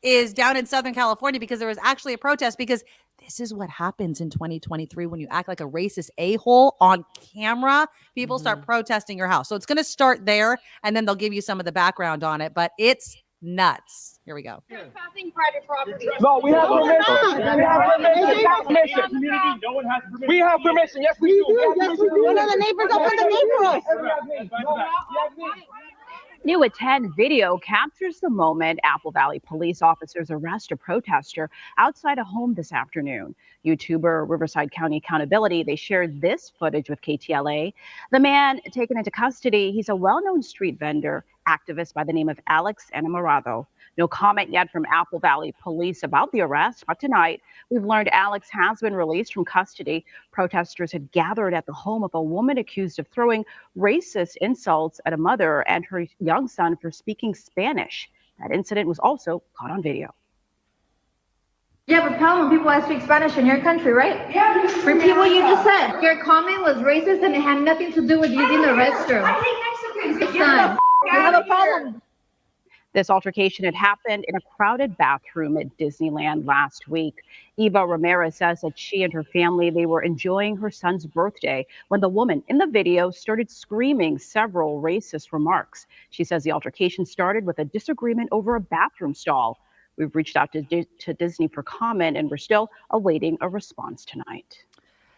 is down in Southern California, because there was actually a protest, because this is what happens in 2023 when you act like a racist a-hole on camera. People start protesting your house. So it's going to start there, and then they'll give you some of the background on it, but it's nuts. Here we go. Passing private property. No, we have permission. We have permission. No one has permission. We have permission. Yes, we do. Yes, we do. One of the neighbors opened the gate for us. New at 10 video captures the moment Apple Valley police officers arrest a protester outside a home this afternoon. YouTuber Riverside County Accountability, they shared this footage with KTLA. The man taken into custody, he's a well-known street vendor, activist by the name of Alex Enamorado. No comment yet from Apple Valley Police about the arrest, but tonight we've learned Alex has been released from custody. Protesters had gathered at the home of a woman accused of throwing racist insults at a mother and her young son for speaking Spanish. That incident was also caught on video. You have a problem when people that speak Spanish in your country, right? Yeah. Repeat what you just said. Your comment was racist and it had nothing to do with using the restroom. I hate Mexicans. Son, you have a problem. This altercation had happened in a crowded bathroom at Disneyland last week. Eva Ramirez says that she and her family, they were enjoying her son's birthday when the woman in the video started screaming several racist remarks. She says the altercation started with a disagreement over a bathroom stall. We've reached out to Disney for comment, and we're still awaiting a response tonight.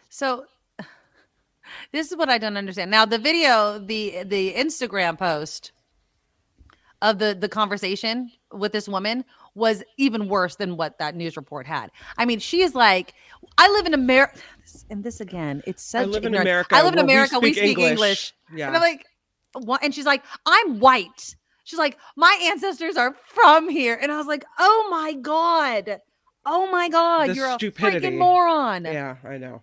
So this is what I don't understand. Now, the video, the Instagram post of the conversation with this woman was even worse than what that news report had. I mean, she is like, I live in America. And this again, it's such I live in ignorance. America. I live in America. We speak English. Yeah. And I'm like, what? And she's like, I'm white. She's like, my ancestors are from here. And I was like, oh my God. Oh my God. The You're stupidity. a freaking moron. Yeah, I know.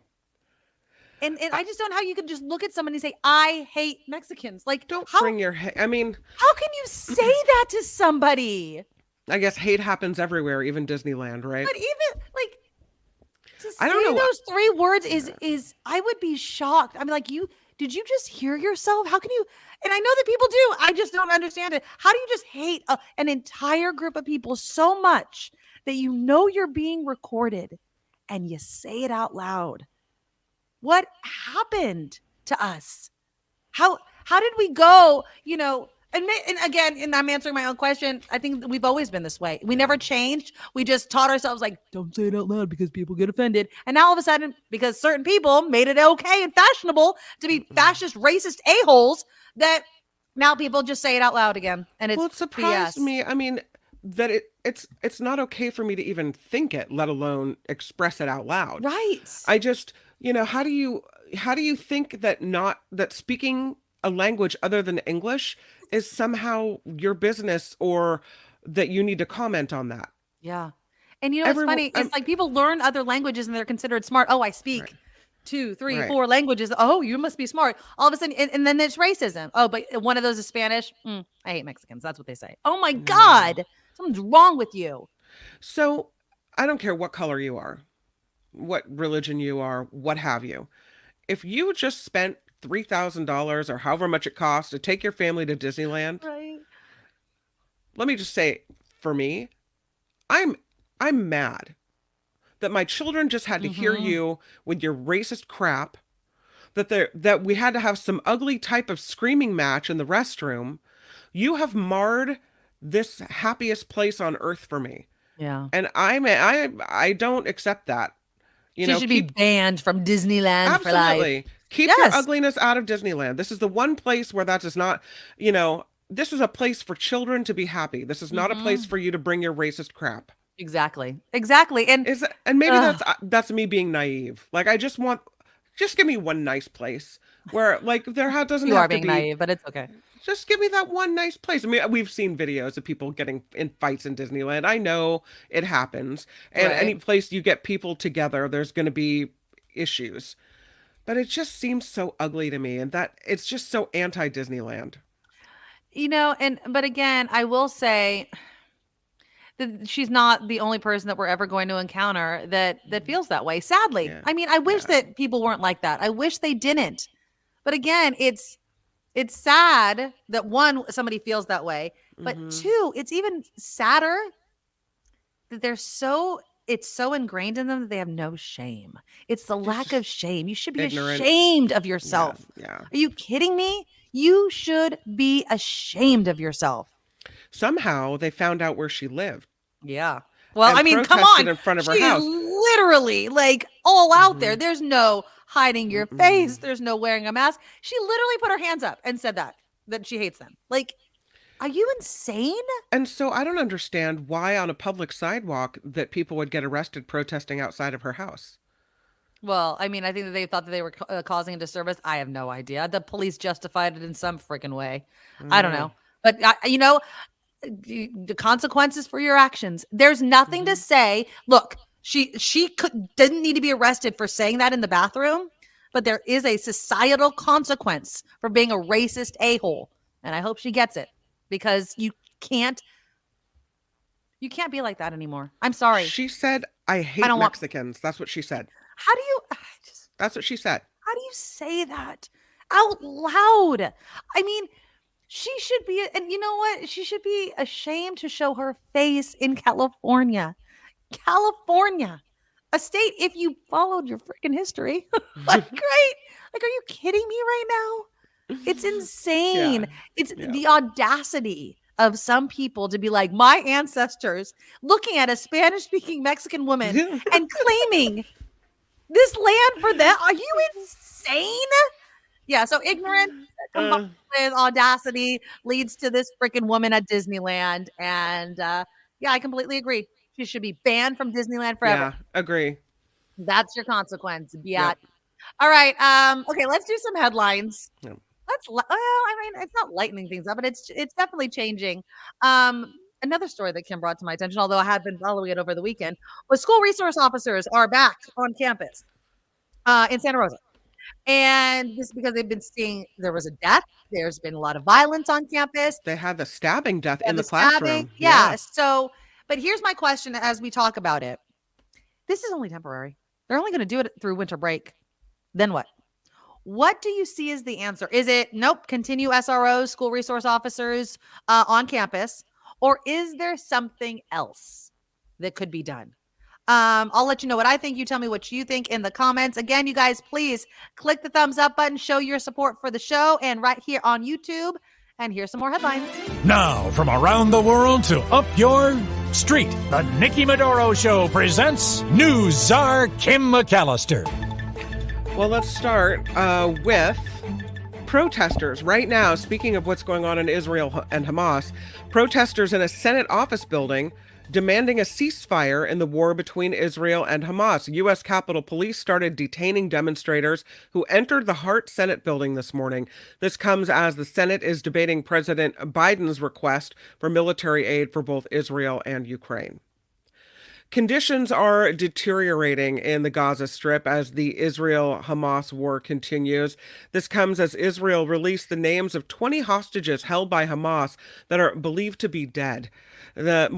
And I just don't know how you can just look at someone and say, I hate Mexicans. Like, Don't how, bring your hate. I mean, how can you say that to somebody? I guess hate happens everywhere, even Disneyland, right? But even like to I don't say know. those 3 words is I would be shocked. I mean, like, did you just hear yourself? How can you? And I know that people do. I just don't understand it. How do you just hate an entire group of people so much that you know you're being recorded and you say it out loud? What happened to us? How did we go, you know, and again, and I'm answering my own question. I think we've always been this way. We never changed. We just taught ourselves like, don't say it out loud because people get offended. And now all of a sudden, because certain people made it okay and fashionable to be fascist, racist a-holes, that now people just say it out loud again. And it's it surprised BS. me. I mean, that it's not okay for me to even think it, let alone express it out loud. Right. I just, you know, how do you think that speaking a language other than English is somehow your business, or that you need to comment on that? Yeah. And you know, it's funny. It's like people learn other languages and they're considered smart. Oh, I speak 2, 3, 4 languages. Oh, you must be smart. All of a sudden, and then there's racism. Oh, but one of those is Spanish. I hate Mexicans. That's what they say. Oh my God. Something's wrong with you. So I don't care what color you are, what religion you are, what have you. If you just spent $3,000 or however much it costs to take your family to Disneyland, right? Let me just say, for me, I'm mad that my children just had to hear you with your racist crap, that we had to have some ugly type of screaming match in the restroom. You have marred this happiest place on earth for me. Yeah. And I don't accept that. She should be banned from Disneyland for life. Absolutely. Keep your ugliness out of Disneyland. This is the one place where that is not, you know, this is a place for children to be happy. This is not a place for you to bring your racist crap. Exactly. And maybe that's me being naive. Like, I just give me one nice place where, like, there doesn't you have are to being be naive, but it's okay. Just give me that one nice place. I mean, we've seen videos of people getting in fights in Disneyland. I know it happens. And any place you get people together, there's going to be issues. But it just seems so ugly to me, and that it's just so anti-Disneyland. You know, but again, I will say that she's not the only person that we're ever going to encounter that feels that way. Sadly. Yeah. I mean, I wish that people weren't like that. I wish they didn't. But again, it's sad that one, somebody feels that way, but two, it's even sadder that it's so ingrained in them that they have no shame. It's the lack of shame. You should be ashamed of yourself. Yeah. Are you kidding me? You should be ashamed of yourself. Somehow they found out where she lived. Yeah. Well, I mean, come on. In front of her She's house. Literally like all out there. There's no hiding your face. There's no wearing a mask. She literally put her hands up and said that she hates them. Like, are you insane? And so I don't understand why on a public sidewalk that people would get arrested protesting outside of her house. Well, I mean, I think that they thought that they were causing a disturbance. I have no idea. The police justified it in some freaking way. I don't know. But, you know, the consequences for your actions. There's nothing to say. Look, she didn't need to be arrested for saying that in the bathroom, but there is a societal consequence for being a racist a-hole. And I hope she gets it, because you can't be like that anymore. I'm sorry. She said, I hate Mexicans. That's what she said. How do you... That's what she said. How do you say that out loud? I mean, she should be, and you know what? She should be ashamed to show her face in California. California, a state, if you followed your freaking history, like, great. Like, are you kidding me right now? It's insane. It's the audacity of some people to be like, my ancestors, looking at a Spanish-speaking Mexican woman and claiming this land for them. Are you insane? Yeah, so ignorance combined with audacity leads to this freaking woman at Disneyland. And I completely agree. She should be banned from Disneyland forever. Yeah, agree. That's your consequence. Yep. All right. Okay, let's do some headlines. Yep. It's not lightening things up, but it's definitely changing. Another story that Kim brought to my attention, although I had been following it over the weekend, was school resource officers are back on campus in Santa Rosa. And this is because they've been seeing there was a death. There's been a lot of violence on campus. They had the stabbing death in the classroom. Yeah. So, but here's my question as we talk about it. This is only temporary. They're only going to do it through winter break. Then what? What do you see as the answer? Is it, nope, continue SROs, school resource officers on campus? Or is there something else that could be done? I'll let you know what I think. You tell me what you think in the comments. Again, you guys, please click the thumbs up button, show your support for the show, and right here on YouTube. And here's some more headlines. Now, from around the world to up your street, the Nikki Medoro Show presents News Czar Kim McAllister. Well, let's start with protesters right now. Speaking of what's going on in Israel and Hamas, protesters in a Senate office building demanding a ceasefire in the war between Israel and Hamas. U.S. Capitol Police started detaining demonstrators who entered the Hart Senate building this morning. This comes as the Senate is debating President Biden's request for military aid for both Israel and Ukraine. Conditions are deteriorating in the Gaza Strip as the Israel-Hamas war continues. This comes as Israel released the names of 20 hostages held by Hamas that are believed to be dead. The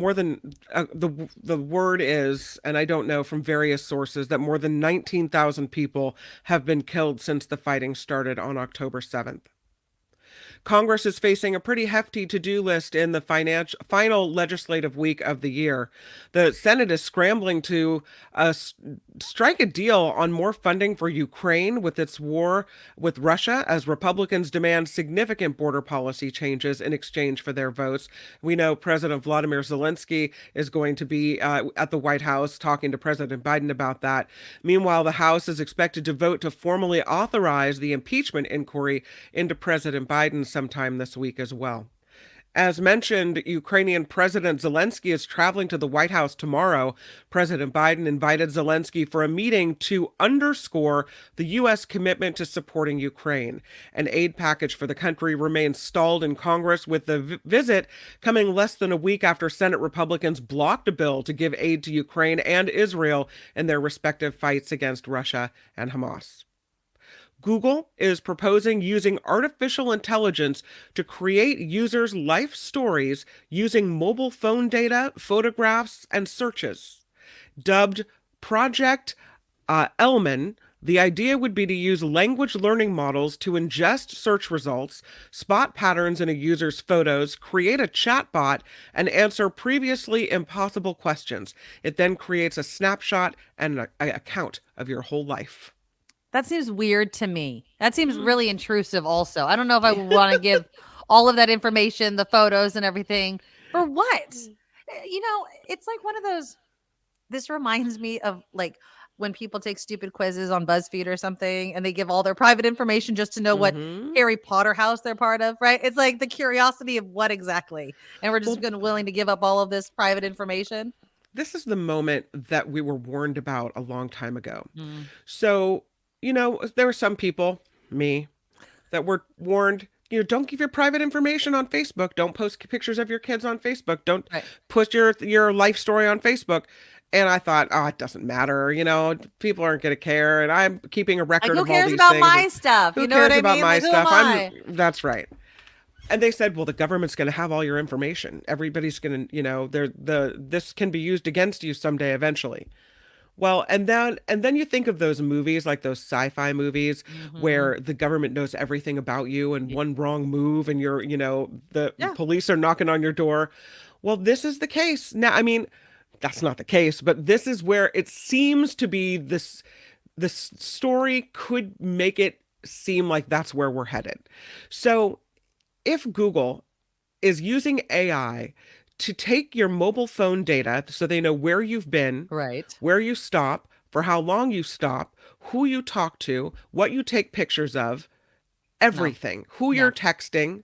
word is, and I don't know from various sources, that more than 19,000 people have been killed since the fighting started on October 7th. Congress is facing a pretty hefty to-do list in the final legislative week of the year. The Senate is scrambling to strike a deal on more funding for Ukraine with its war with Russia, as Republicans demand significant border policy changes in exchange for their votes. We know President Vladimir Zelensky is going to be at the White House talking to President Biden about that. Meanwhile, the House is expected to vote to formally authorize the impeachment inquiry into President Biden sometime this week as well. As mentioned, Ukrainian President Zelensky is traveling to the White House tomorrow. President Biden invited Zelensky for a meeting to underscore the U.S. commitment to supporting Ukraine. An aid package for the country remains stalled in Congress, with the visit coming less than a week after Senate Republicans blocked a bill to give aid to Ukraine and Israel in their respective fights against Russia and Hamas. Google is proposing using artificial intelligence to create users' life stories using mobile phone data, photographs, and searches. Dubbed Project Elman, the idea would be to use language learning models to ingest search results, spot patterns in a user's photos, create a chatbot, and answer previously impossible questions. It then creates a snapshot and an account of your whole life. That seems weird to me. That seems really intrusive also. I don't know if I would want to give all of that information, the photos and everything. For what? You know, it's like one of those, this reminds me of like when people take stupid quizzes on BuzzFeed or something and they give all their private information just to know what Harry Potter house they're part of, right? It's like the curiosity of what exactly. And we're just willing to give up all of this private information. This is the moment that we were warned about a long time ago. So, you know, there were some people, me, that were warned don't give your private information on Facebook. Don't post pictures of your kids on Facebook. Don't put your life story on Facebook. And I thought, oh, it doesn't matter. People aren't going to care. And I'm keeping a record of all these things. Who cares about my stuff? Who You know what cares I about mean? my Like, who stuff? am I? That's right. And they said, well, the government's going to have all your information. Everybody's going to, this can be used against you someday eventually. Well, and then you think of those movies, like those sci-fi movies where the government knows everything about you, and one wrong move and the police are knocking on your door. Well, this is the case. Now, I mean, that's not the case, but this is where it seems to be this story could make it seem like that's where we're headed. So if Google is using AI to take your mobile phone data so they know where you've been, where you stop, for how long you stop, who you talk to, what you take pictures of, everything, who you're texting,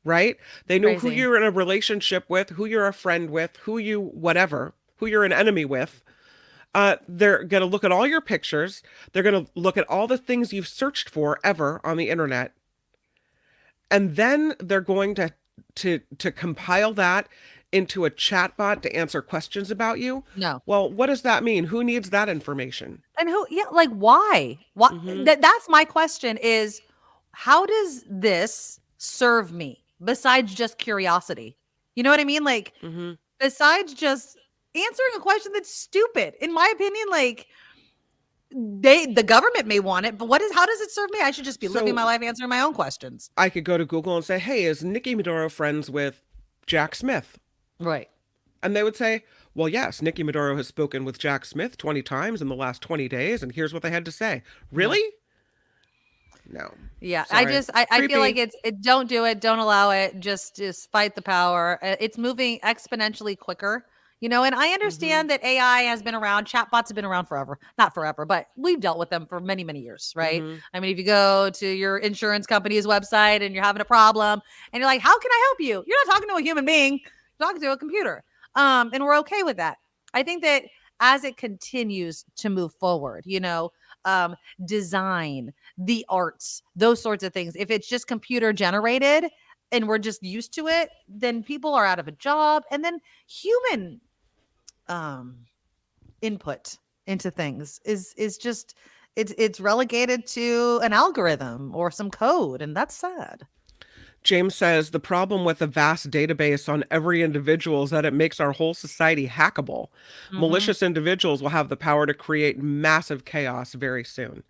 right? They know who you're in a relationship with, who you're a friend with, who you're an enemy with. They're going to look at all your pictures. They're going to look at all the things you've searched for ever on the internet. And then they're going to compile that into a chatbot to answer questions about you. No. Well, what does that mean? Who needs that information? And why? That's my question is, how does this serve me besides just curiosity? You know what I mean? Like, besides just answering a question that's stupid, in my opinion, like the government may want it, but how does it serve me? I should just be living my life answering my own questions. I could go to Google and say, hey, is Nikki Medoro friends with Jack Smith? Right. And they would say, well, yes, Nikki Medoro has spoken with Jack Smith 20 times in the last 20 days, and here's what they had to say. Really? No. Yeah, Sorry. I feel like don't do it, don't allow it, just fight the power. It's moving exponentially quicker, and I understand that AI has been around, chatbots have been around forever. Not forever, but we've dealt with them for many, many years, right? I mean, if you go to your insurance company's website and you're having a problem and you're like, how can I help you? You're not talking to a human being. Talking to a computer. And we're okay with that. I think that as it continues to move forward, design, the arts, those sorts of things, if it's just computer generated and we're just used to it, then people are out of a job. And then human input into things is just, it's relegated to an algorithm or some code. And that's sad. James says the problem with a vast database on every individual is that it makes our whole society hackable. Malicious individuals will have the power to create massive chaos very soon.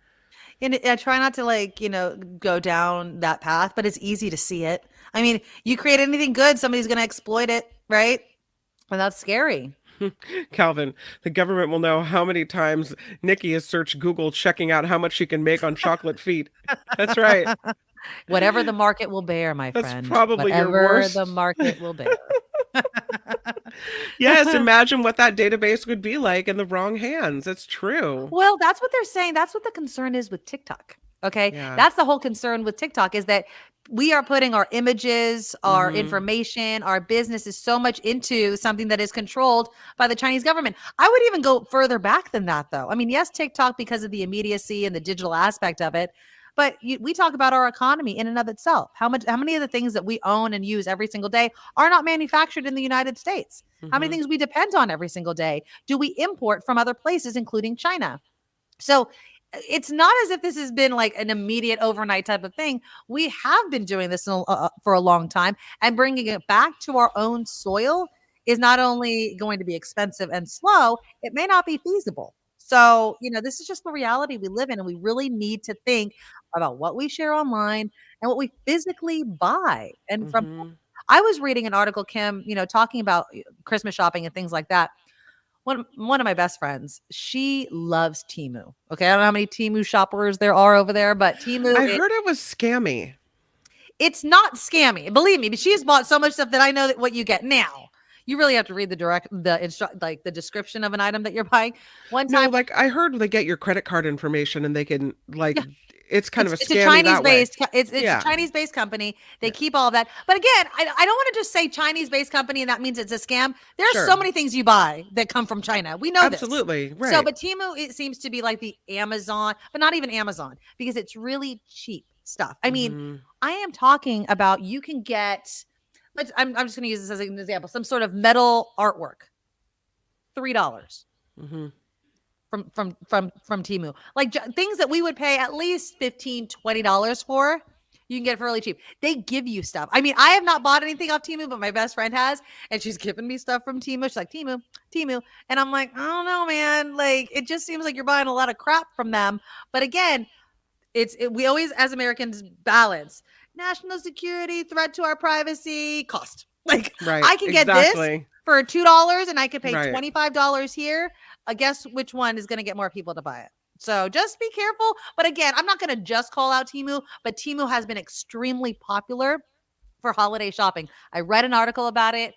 And I try not to go down that path, but it's easy to see it. I mean, you create anything good, somebody's going to exploit it, right? And that's scary. Calvin, the government will know how many times Nikki has searched Google checking out how much she can make on chocolate feet. That's right. Whatever the market will bear, my friend. That's probably your worst. Whatever the market will bear. Yes, imagine what that database would be like in the wrong hands. It's true. Well, that's what they're saying. That's what the concern is with TikTok. Okay. Yeah. That's the whole concern with TikTok, is that we are putting our images, our information, our business is so much into something that is controlled by the Chinese government. I would even go further back than that, though. I mean, yes, TikTok, because of the immediacy and the digital aspect of it. But we talk about our economy in and of itself. How many of the things that we own and use every single day are not manufactured in the United States? How many things we depend on every single day do we import from other places, including China? So it's not as if this has been like an immediate overnight type of thing. We have been doing this for a long time, and bringing it back to our own soil is not only going to be expensive and slow, it may not be feasible. So, this is just the reality we live in, and we really need to think about what we share online and what we physically buy. And I was reading an article, Kim, talking about Christmas shopping and things like that. One of my best friends, she loves Temu. Okay, I don't know how many Temu shoppers there are over there, but Temu. I heard it was scammy. It's not scammy, believe me. But she has bought so much stuff that I know that what you get now. You really have to read the description of an item that you're buying. One time, no, I heard they get your credit card information and they can it's kind of a scammy. It's a Chinese-based. It's Yeah. a Chinese-based company. They keep all of that. But again, I don't want to just say Chinese-based company and that means it's a scam. There are so many things you buy that come from China. We know Absolutely, this. right. So, but Temu, it seems to be like the Amazon, but not even Amazon, because it's really cheap. stuff. I mean, I am talking about you can get, I'm just going to use this as an example, some sort of metal artwork, $3 from Temu. Like things that we would pay at least $15, $20 for, you can get it for really cheap. They give you stuff. I mean, I have not bought anything off Temu, but my best friend has, and she's given me stuff from Temu. She's like, Temu. And I'm like, I don't know, man. Like, it just seems like you're buying a lot of crap from them. But again, we always, as Americans, balance national security, threat to our privacy, cost. Like, I can get this for $2 and I could pay $25 here. Guess which one is going to get more people to buy it? So just be careful. But again, I'm not going to just call out Temu, but Temu has been extremely popular for holiday shopping. I read an article about it.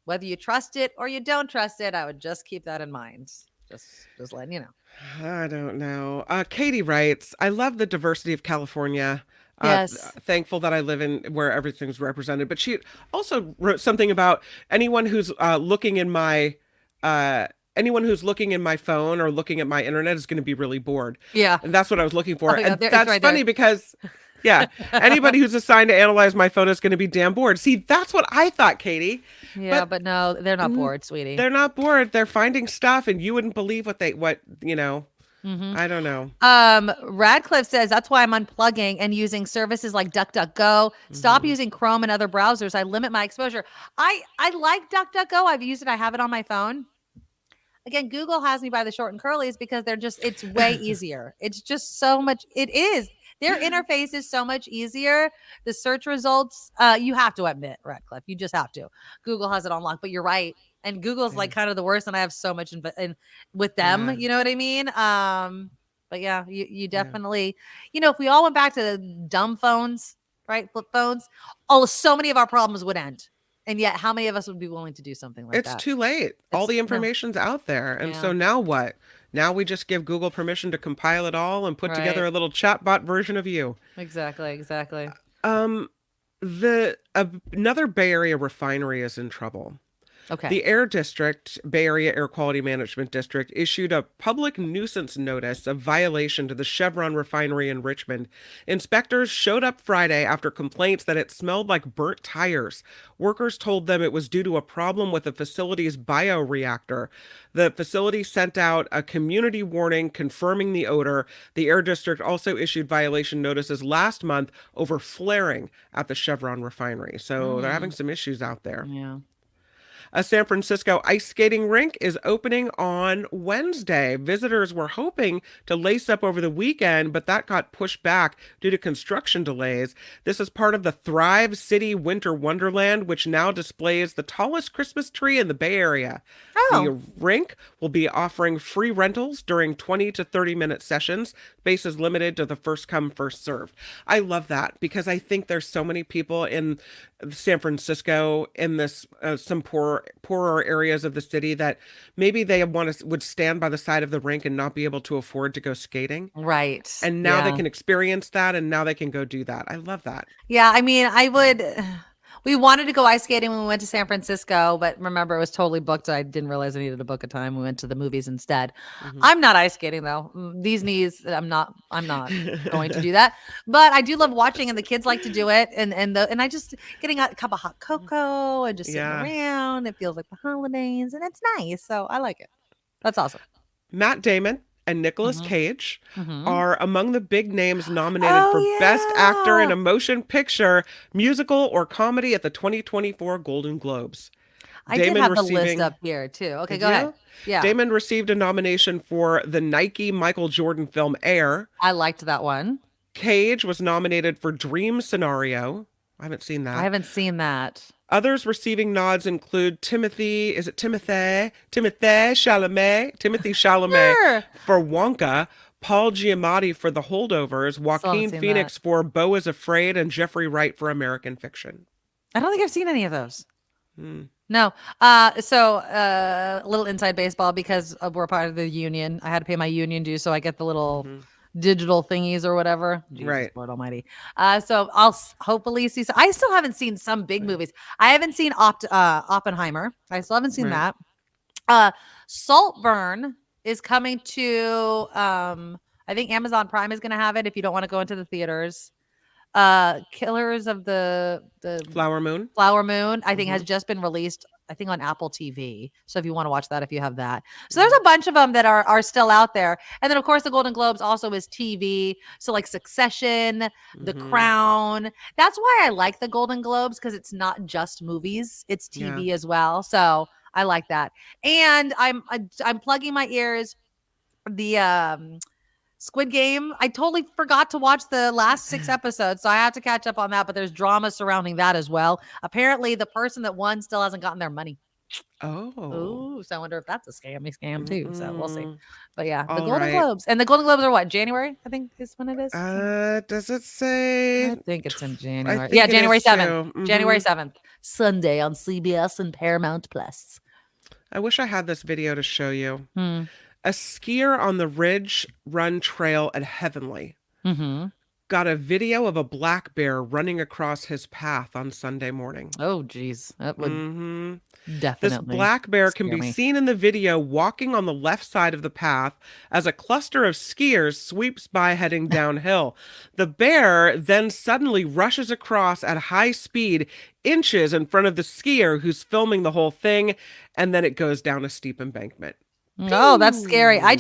Whether you trust it or you don't trust it, I would just keep that in mind. Just letting you know. I don't know. Katie writes, I love the diversity of California. Yes. Thankful that I live in where everything's represented. But she also wrote something about anyone who's looking in my phone or looking at my internet is going to be really bored. Yeah. And that's what I was looking for. Oh, and that's funny because, anybody who's assigned to analyze my phone is going to be damn bored. See, that's what I thought, Katie. Yeah, but no, they're not bored, sweetie. They're not bored. They're finding stuff and you wouldn't believe I don't know. Radcliffe says, that's why I'm unplugging and using services like DuckDuckGo. Stop using Chrome and other browsers. I limit my exposure. I like DuckDuckGo. I've used it. I have it on my phone. Again, Google has me by the short and curlies because it's way easier. It's just so much. It is. Their interface is so much easier. The search results, you have to admit, Radcliffe, you just have to. Google has it on lock, but you're right. And Google's like kind of the worst, and I have so much in with them. You know what I mean? But yeah, you definitely, if we all went back to the dumb phones, right? Flip phones, so many of our problems would end. And yet, how many of us would be willing to do something like that? It's too late. All the information's out there. And so now what? Now we just give Google permission to compile it all and put together a little chatbot version of you. Exactly. Another Bay Area refinery is in trouble. Okay. The Air District, Bay Area Air Quality Management District, issued a public nuisance notice of violation to the Chevron refinery in Richmond. Inspectors showed up Friday after complaints that it smelled like burnt tires. Workers told them it was due to a problem with the facility's bioreactor. The facility sent out a community warning confirming the odor. The Air District also issued violation notices last month over flaring at the Chevron refinery. So they're having some issues out there. Yeah. A San Francisco ice skating rink is opening on Wednesday. Visitors were hoping to lace up over the weekend, but that got pushed back due to construction delays. This is part of the Thrive City Winter Wonderland, which now displays the tallest Christmas tree in the Bay Area. The rink will be offering free rentals during 20 to 30-minute sessions. Space is limited to the first come, first served. I love that because I think there's so many people in San Francisco in this some poorer areas of the city that maybe they would stand by the side of the rink and not be able to afford to go skating. Right. And now they can experience that, and now they can go do that. I love that. Yeah, I mean, we wanted to go ice skating when we went to San Francisco, but remember, it was totally booked. I didn't realize I needed to book a time. We went to the movies instead. I'm not ice skating though. These knees, I'm not going to do that. But I do love watching, and the kids like to do it. And I just getting a cup of hot cocoa and just sitting around. It feels like the holidays, and it's nice. So I like it. That's awesome. Matt Damon and Nicolas Cage are among the big names nominated for Best Actor in a Motion Picture, Musical, or Comedy at the 2024 Golden Globes. I did have the list up here, too. Okay, go ahead. Yeah. Damon received a nomination for the Nike Michael Jordan film Air. I liked that one. Cage was nominated for Dream Scenario. I haven't seen that. I haven't seen that. Others receiving nods include Timothy Chalamet for Wonka, Paul Giamatti for The Holdovers, Joaquin Phoenix for Beau is Afraid, and Jeffrey Wright for American Fiction. I don't think I've seen any of those. No. So a little inside baseball because we're part of the union. I had to pay my union dues, so I get the little digital thingies or whatever. Jesus, Lord Almighty. So I'll hopefully see. I still haven't seen some big movies. I haven't seen Oppenheimer. I still haven't seen that. Saltburn is coming to. I think Amazon Prime is going to have it if you don't want to go into the theaters. Killers of the Flower Moon. I think has just been released, I think, on Apple TV. So if you want to watch that, if you have that. So there's a bunch of them that are still out there. And then of course the Golden Globes also is TV. So like Succession, The Crown. That's why I like the Golden Globes, because it's not just movies, it's TV as well. So I like that. And I'm plugging my ears. The Squid Game, I totally forgot to watch the last 6 episodes, so I have to catch up on that, but there's drama surrounding that as well. Apparently, the person that won still hasn't gotten their money. Oh, so I wonder if that's a scam too, so we'll see. But yeah, the Golden Globes. And the Golden Globes are what, January, I think is when it is? Does it say? I think it's in January. Yeah, January 7th. January 7th. Sunday on CBS and Paramount Plus. I wish I had this video to show you. A skier on the Ridge Run Trail at Heavenly got a video of a black bear running across his path on Sunday morning. Oh, geez. That would definitely This black bear can be seen in the video walking on the left side of the path as a cluster of skiers sweeps by heading downhill. The bear then suddenly rushes across at high speed, inches in front of the skier who's filming the whole thing, and then it goes down a steep embankment. Oh, that's scary. I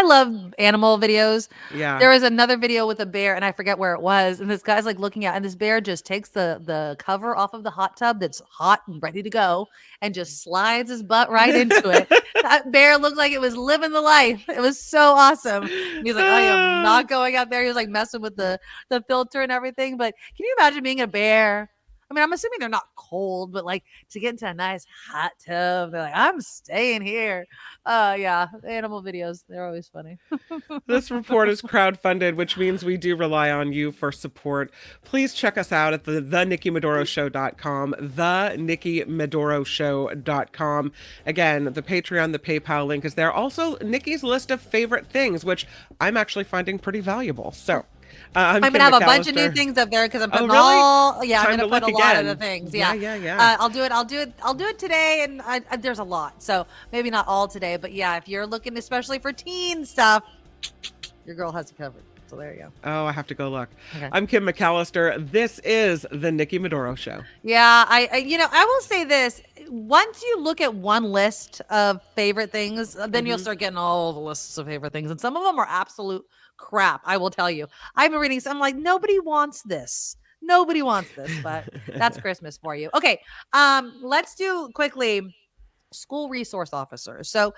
love animal videos. Yeah. There was another video with a bear and I forget where it was. And this guy's like looking at, and this bear just takes the cover off of the hot tub that's hot and ready to go and just slides his butt right into it. That bear looked like it was living the life. It was so awesome. And he's like, I am not going out there. He was like messing with the filter and everything. But can you imagine being a bear? I mean, I'm assuming they're not cold, but like to get into a nice hot tub, they're like, I'm staying here. Yeah, animal videos, they're always funny. This report is crowdfunded, which means we do rely on you for support. Please check us out at the NikkiMedoroShow.com, NikkiMedoroShow.com. Again, the Patreon, the PayPal link is there. Also, Nikki's list of favorite things, which I'm actually finding pretty valuable. So I'm gonna have a bunch of new things up there because I'm putting I'm gonna put a lot of the things. Yeah. I'll do it today, and there's a lot, so maybe not all today, but yeah, if you're looking especially for teen stuff, your girl has it covered. So there you go. Oh, I have to go look. Okay. I'm Kim McAllister. This is the Nikki Medoro Show. Yeah, I will say this. Once you look at one list of favorite things, then you'll start getting all the lists of favorite things, and some of them are absolute crap. I will tell you. I've been reading some like nobody wants this, but that's Christmas for you. Okay, let's do quickly school resource officers. So,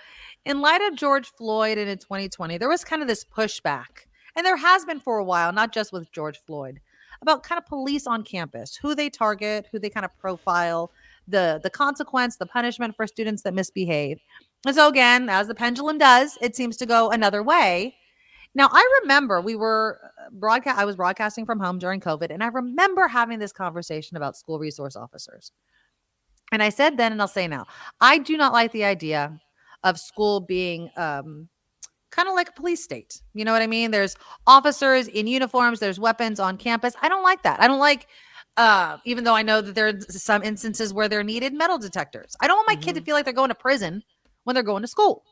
in light of George Floyd and in 2020, there was kind of this pushback, and there has been for a while, not just with George Floyd, about kind of police on campus, who they target, who they kind of profile, the consequence, the punishment for students that misbehave. And so again, as the pendulum does, it seems to go another way. Now, I remember I was broadcasting from home during COVID, and I remember having this conversation about school resource officers. And I said then, and I'll say now, I do not like the idea of school being kind of like a police state. You know what I mean? There's officers in uniforms, there's weapons on campus. I don't like that. I don't like, even though I know that there's some instances where they're needed, metal detectors. I don't want my kid to feel like they're going to prison when they're going to school.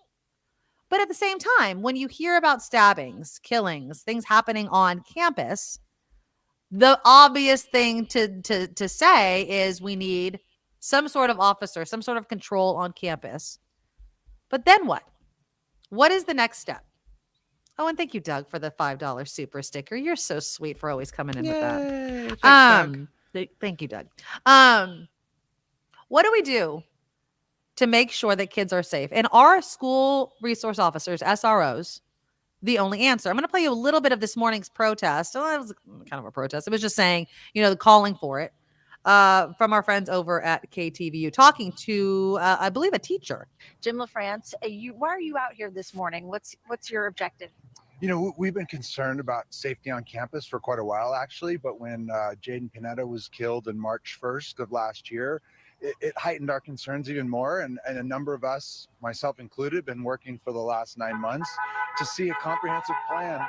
But at the same time, when you hear about stabbings, killings, things happening on campus, the obvious thing to say is we need some sort of officer, some sort of control on campus. But then what? What is the next step? Oh, and thank you, Doug, for the $5 super sticker. You're so sweet for always coming in with that. Thanks, Doug. Thank you, Doug. What do we do to make sure that kids are safe? And are school resource officers, SROs, the only answer? I'm going to play you a little bit of this morning's protest. Well, it was kind of a protest. It was just saying, calling for it from our friends over at KTVU, talking to, I believe, a teacher. Jim LaFrance, why are you out here this morning? What's your objective? We've been concerned about safety on campus for quite a while, actually. But when Jaden Panetta was killed on March 1st of last year, it heightened our concerns even more. And a number of us, myself included, have been working for the last 9 months to see a comprehensive plan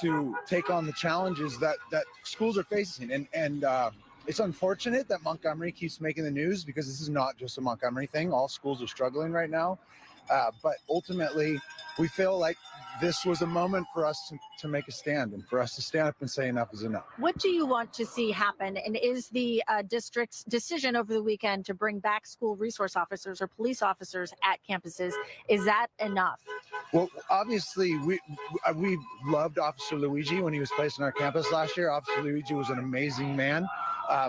to take on the challenges that schools are facing. And it's unfortunate that Montgomery keeps making the news, because this is not just a Montgomery thing. All schools are struggling right now. But ultimately, we feel like this was a moment for us to make a stand and for us to stand up and say enough is enough. What do you want to see happen? And is the district's decision over the weekend to bring back school resource officers or police officers at campuses, is that enough? Well, obviously, we loved Officer Luigi when he was placed on our campus last year. Officer Luigi was an amazing man.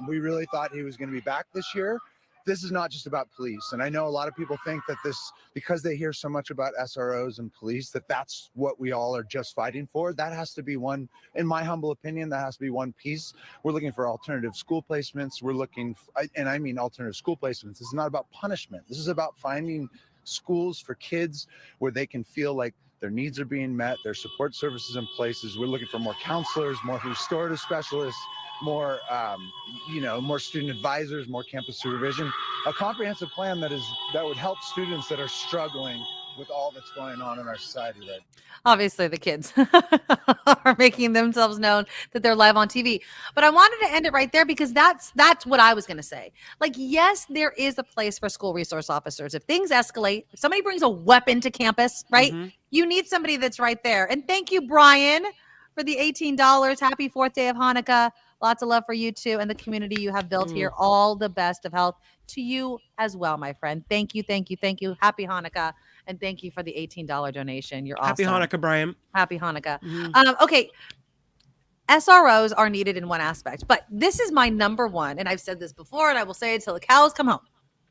We really thought he was going to be back this year. This is not just about police. And I know a lot of people think that this, because they hear so much about SROs and police, that's what we all are just fighting for. That has to be one, in my humble opinion, that has to be one piece. We're looking for alternative school placements. We're looking, and I mean alternative school placements. This is not about punishment. This is about finding schools for kids where they can feel like their needs are being met, their support services in places. We're looking for more counselors, more restorative specialists, more, more student advisors, more campus supervision, a comprehensive plan that would help students that are struggling with all that's going on in our society right now. Obviously, the kids are making themselves known that they're live on TV. But I wanted to end it right there because that's what I was going to say. Like, yes, there is a place for school resource officers. If things escalate, if somebody brings a weapon to campus, right, you need somebody that's right there. And thank you, Brian, for the $18. Happy 4th day of Hanukkah. Lots of love for you too and the community you have built here. All the best of health to you as well, my friend. Thank you, thank you, thank you. Happy Hanukkah. And thank you for the $18 donation. You're awesome. Happy Hanukkah, Brian. Happy Hanukkah. Okay. SROs are needed in one aspect, but this is my number one. And I've said this before, and I will say it till the cows come home.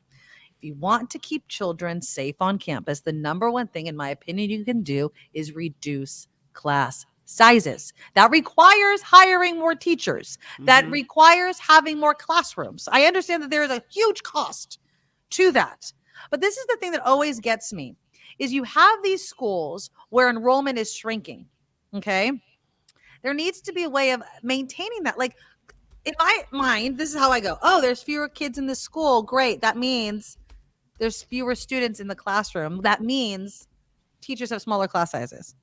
If you want to keep children safe on campus, the number one thing, in my opinion, you can do is reduce class sizes. That requires hiring more teachers. That requires having more classrooms. I understand that there is a huge cost to that. But this is the thing that always gets me, is you have these schools where enrollment is shrinking, okay? There needs to be a way of maintaining that. Like, in my mind, this is how I go. Oh, there's fewer kids in the school. Great. That means there's fewer students in the classroom. That means teachers have smaller class sizes,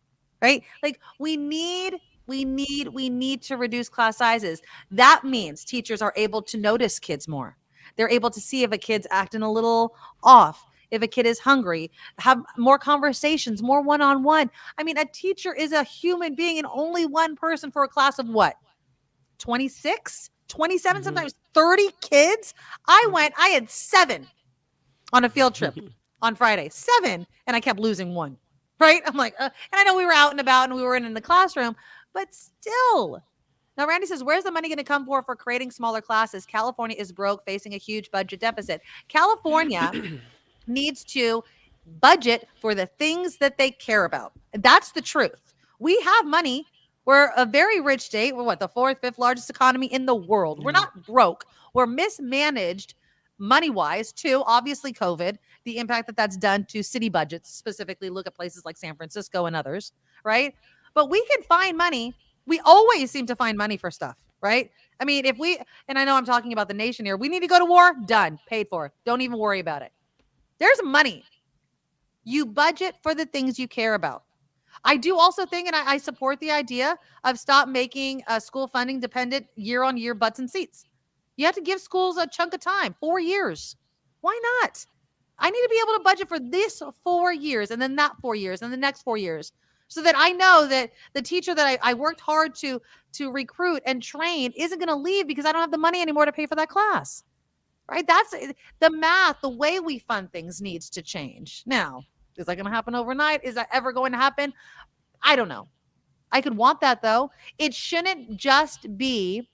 right? Like, we need to reduce class sizes. That means teachers are able to notice kids more. They're able to see if a kid's acting a little off, if a kid is hungry, have more conversations, more one-on-one. I mean, a teacher is a human being and only one person for a class of what? 26, 27, sometimes 30 kids. I had 7 on a field trip on Friday, 7, and I kept losing 1, right? I'm like, and I know we were out and about and we were in the classroom, but still. Now, Randy says, where's the money going to come for creating smaller classes? California is broke, facing a huge budget deficit. California needs to budget for the things that they care about. And that's the truth. We have money. We're a very rich state. We're the 4th, 5th largest economy in the world. We're not broke. We're mismanaged money-wise too. Obviously, COVID, the impact that that's done to city budgets, specifically look at places like San Francisco and others, right? But we can find money. We always seem to find money for stuff, right? I mean, and I know I'm talking about the nation here, we need to go to war, done, paid for. Don't even worry about it. There's money. You budget for the things you care about. I do also think, and I support the idea of stop making school funding dependent year on year butts and seats. You have to give schools a chunk of time, 4 years. Why not? I need to be able to budget for this 4 years and then that 4 years and the next 4 years, so that I know that the teacher that I worked hard to recruit and train isn't going to leave because I don't have the money anymore to pay for that class, right? That's the math. The way we fund things needs to change. Now, is that going to happen overnight? Is that ever going to happen? I don't know. I could want that, though. It shouldn't just be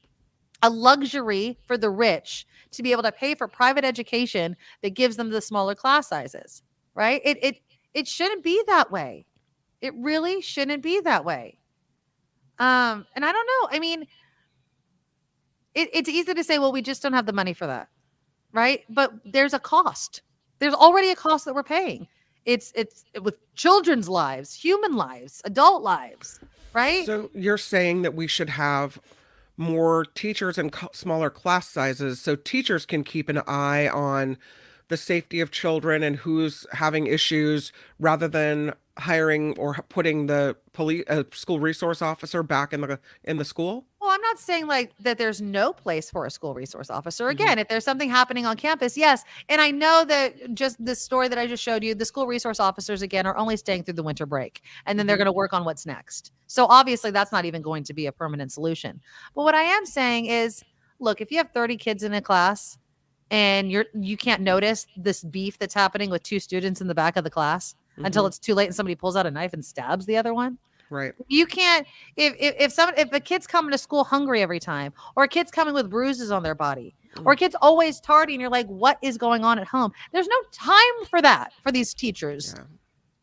a luxury for the rich to be able to pay for private education that gives them the smaller class sizes, right? It shouldn't be that way. It really shouldn't be that way. And I don't know. I mean, it's easy to say, well, we just don't have the money for that, right? But there's a cost. There's already a cost that we're paying. It's with children's lives, human lives, adult lives, right? So you're saying that we should have more teachers and smaller class sizes so teachers can keep an eye on the safety of children and who's having issues, rather than hiring or putting the police school resource officer back in the school? Well, I'm not saying like that there's no place for a school resource officer. Again, if there's something happening on campus, yes. And I know that just this story that I just showed you, the school resource officers, again, are only staying through the winter break. And then they're going to work on what's next. So obviously that's not even going to be a permanent solution. But what I am saying is, look, if you have 30 kids in a class and you can't notice this beef that's happening with 2 students in the back of the class until it's too late and somebody pulls out a knife and stabs the other one. Right. You can't, if a kid's coming to school hungry every time, or a kid's coming with bruises on their body, or a kid's always tardy and you're like, what is going on at home? There's no time for that for these teachers. Yeah.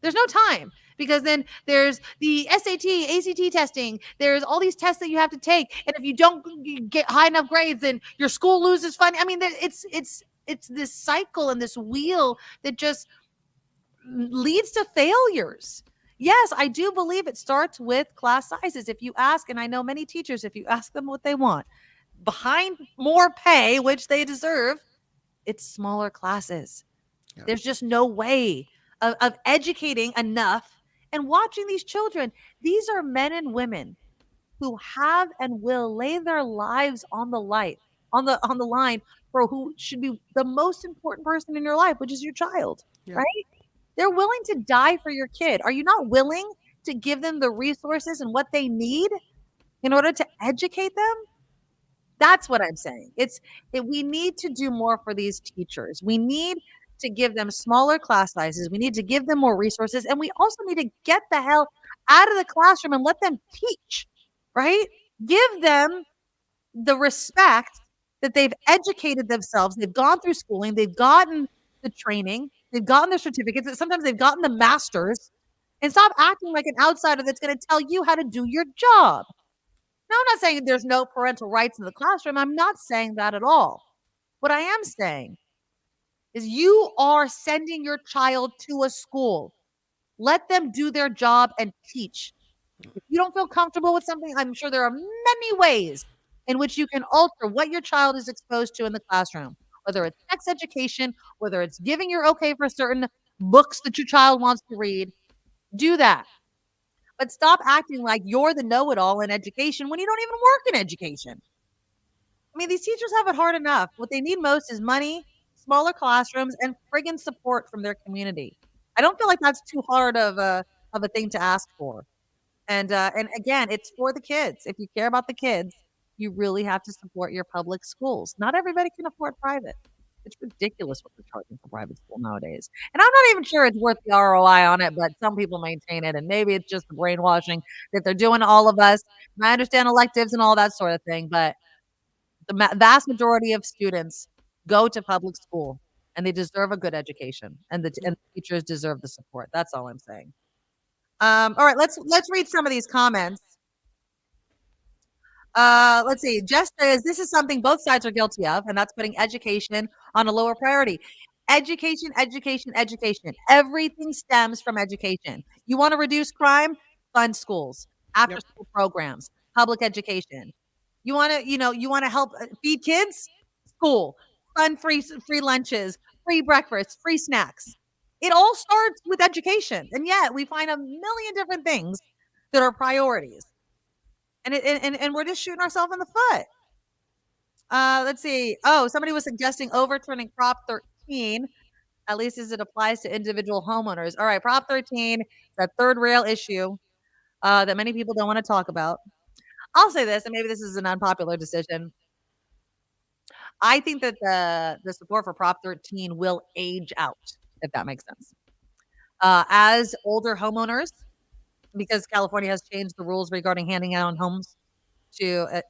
There's no time, because then there's the SAT, ACT testing. There's all these tests that you have to take. And if you don't get high enough grades, then your school loses funding. I mean, it's this cycle and this wheel that just leads to failures. Yes, I do believe it starts with class sizes. If you ask, and I know many teachers, if you ask them what they want, behind more pay, which they deserve, it's smaller classes. Yeah. There's just no way of educating enough and watching these children. These are men and women who have and will lay their lives on the line for who should be the most important person in your life, which is your child, right? They're willing to die for your kid. Are you not willing to give them the resources and what they need in order to educate them? That's what I'm saying. We need to do more for these teachers. We need to give them smaller class sizes. We need to give them more resources. And we also need to get the hell out of the classroom and let them teach, right? Give them the respect that they've educated themselves. They've gone through schooling. They've gotten the training. They've gotten their certificates. Sometimes they've gotten the masters. And stop acting like an outsider that's going to tell you how to do your job. Now, I'm not saying there's no parental rights in the classroom. I'm not saying that at all. What I am saying is you are sending your child to a school. Let them do their job and teach. If you don't feel comfortable with something, I'm sure there are many ways in which you can alter what your child is exposed to in the classroom. Whether it's sex education, whether it's giving your okay for certain books that your child wants to read, do that. But stop acting like you're the know-it-all in education when you don't even work in education. I mean, these teachers have it hard enough. What they need most is money, smaller classrooms, and friggin' support from their community. I don't feel like that's too hard of a thing to ask for. And again, it's for the kids. If you care about the kids, you really have to support your public schools. Not everybody can afford private. It's ridiculous what they're charging for private school nowadays. And I'm not even sure it's worth the ROI on it, but some people maintain it. And maybe it's just the brainwashing that they're doing to all of us. And I understand electives and all that sort of thing, but the vast majority of students go to public school and they deserve a good education. And the teachers deserve the support. That's all I'm saying. All right, let's read some of these comments. Let's see. Jess says this is something both sides are guilty of, and that's putting education on a lower priority. Education, education, education. Everything stems from education. You want to reduce crime? Fund schools, after school programs, public education. You want to help feed kids? School, fund free lunches, free breakfast, free snacks. It all starts with education, and yet we find a million different things that are priorities. And we're just shooting ourselves in the foot. Let's see. Oh, somebody was suggesting overturning Prop 13, at least as it applies to individual homeowners. All right, Prop 13, that third rail issue that many people don't want to talk about. I'll say this, and maybe this is an unpopular decision. I think that the support for Prop 13 will age out, if that makes sense. As older homeowners, because California has changed the rules regarding handing out homes to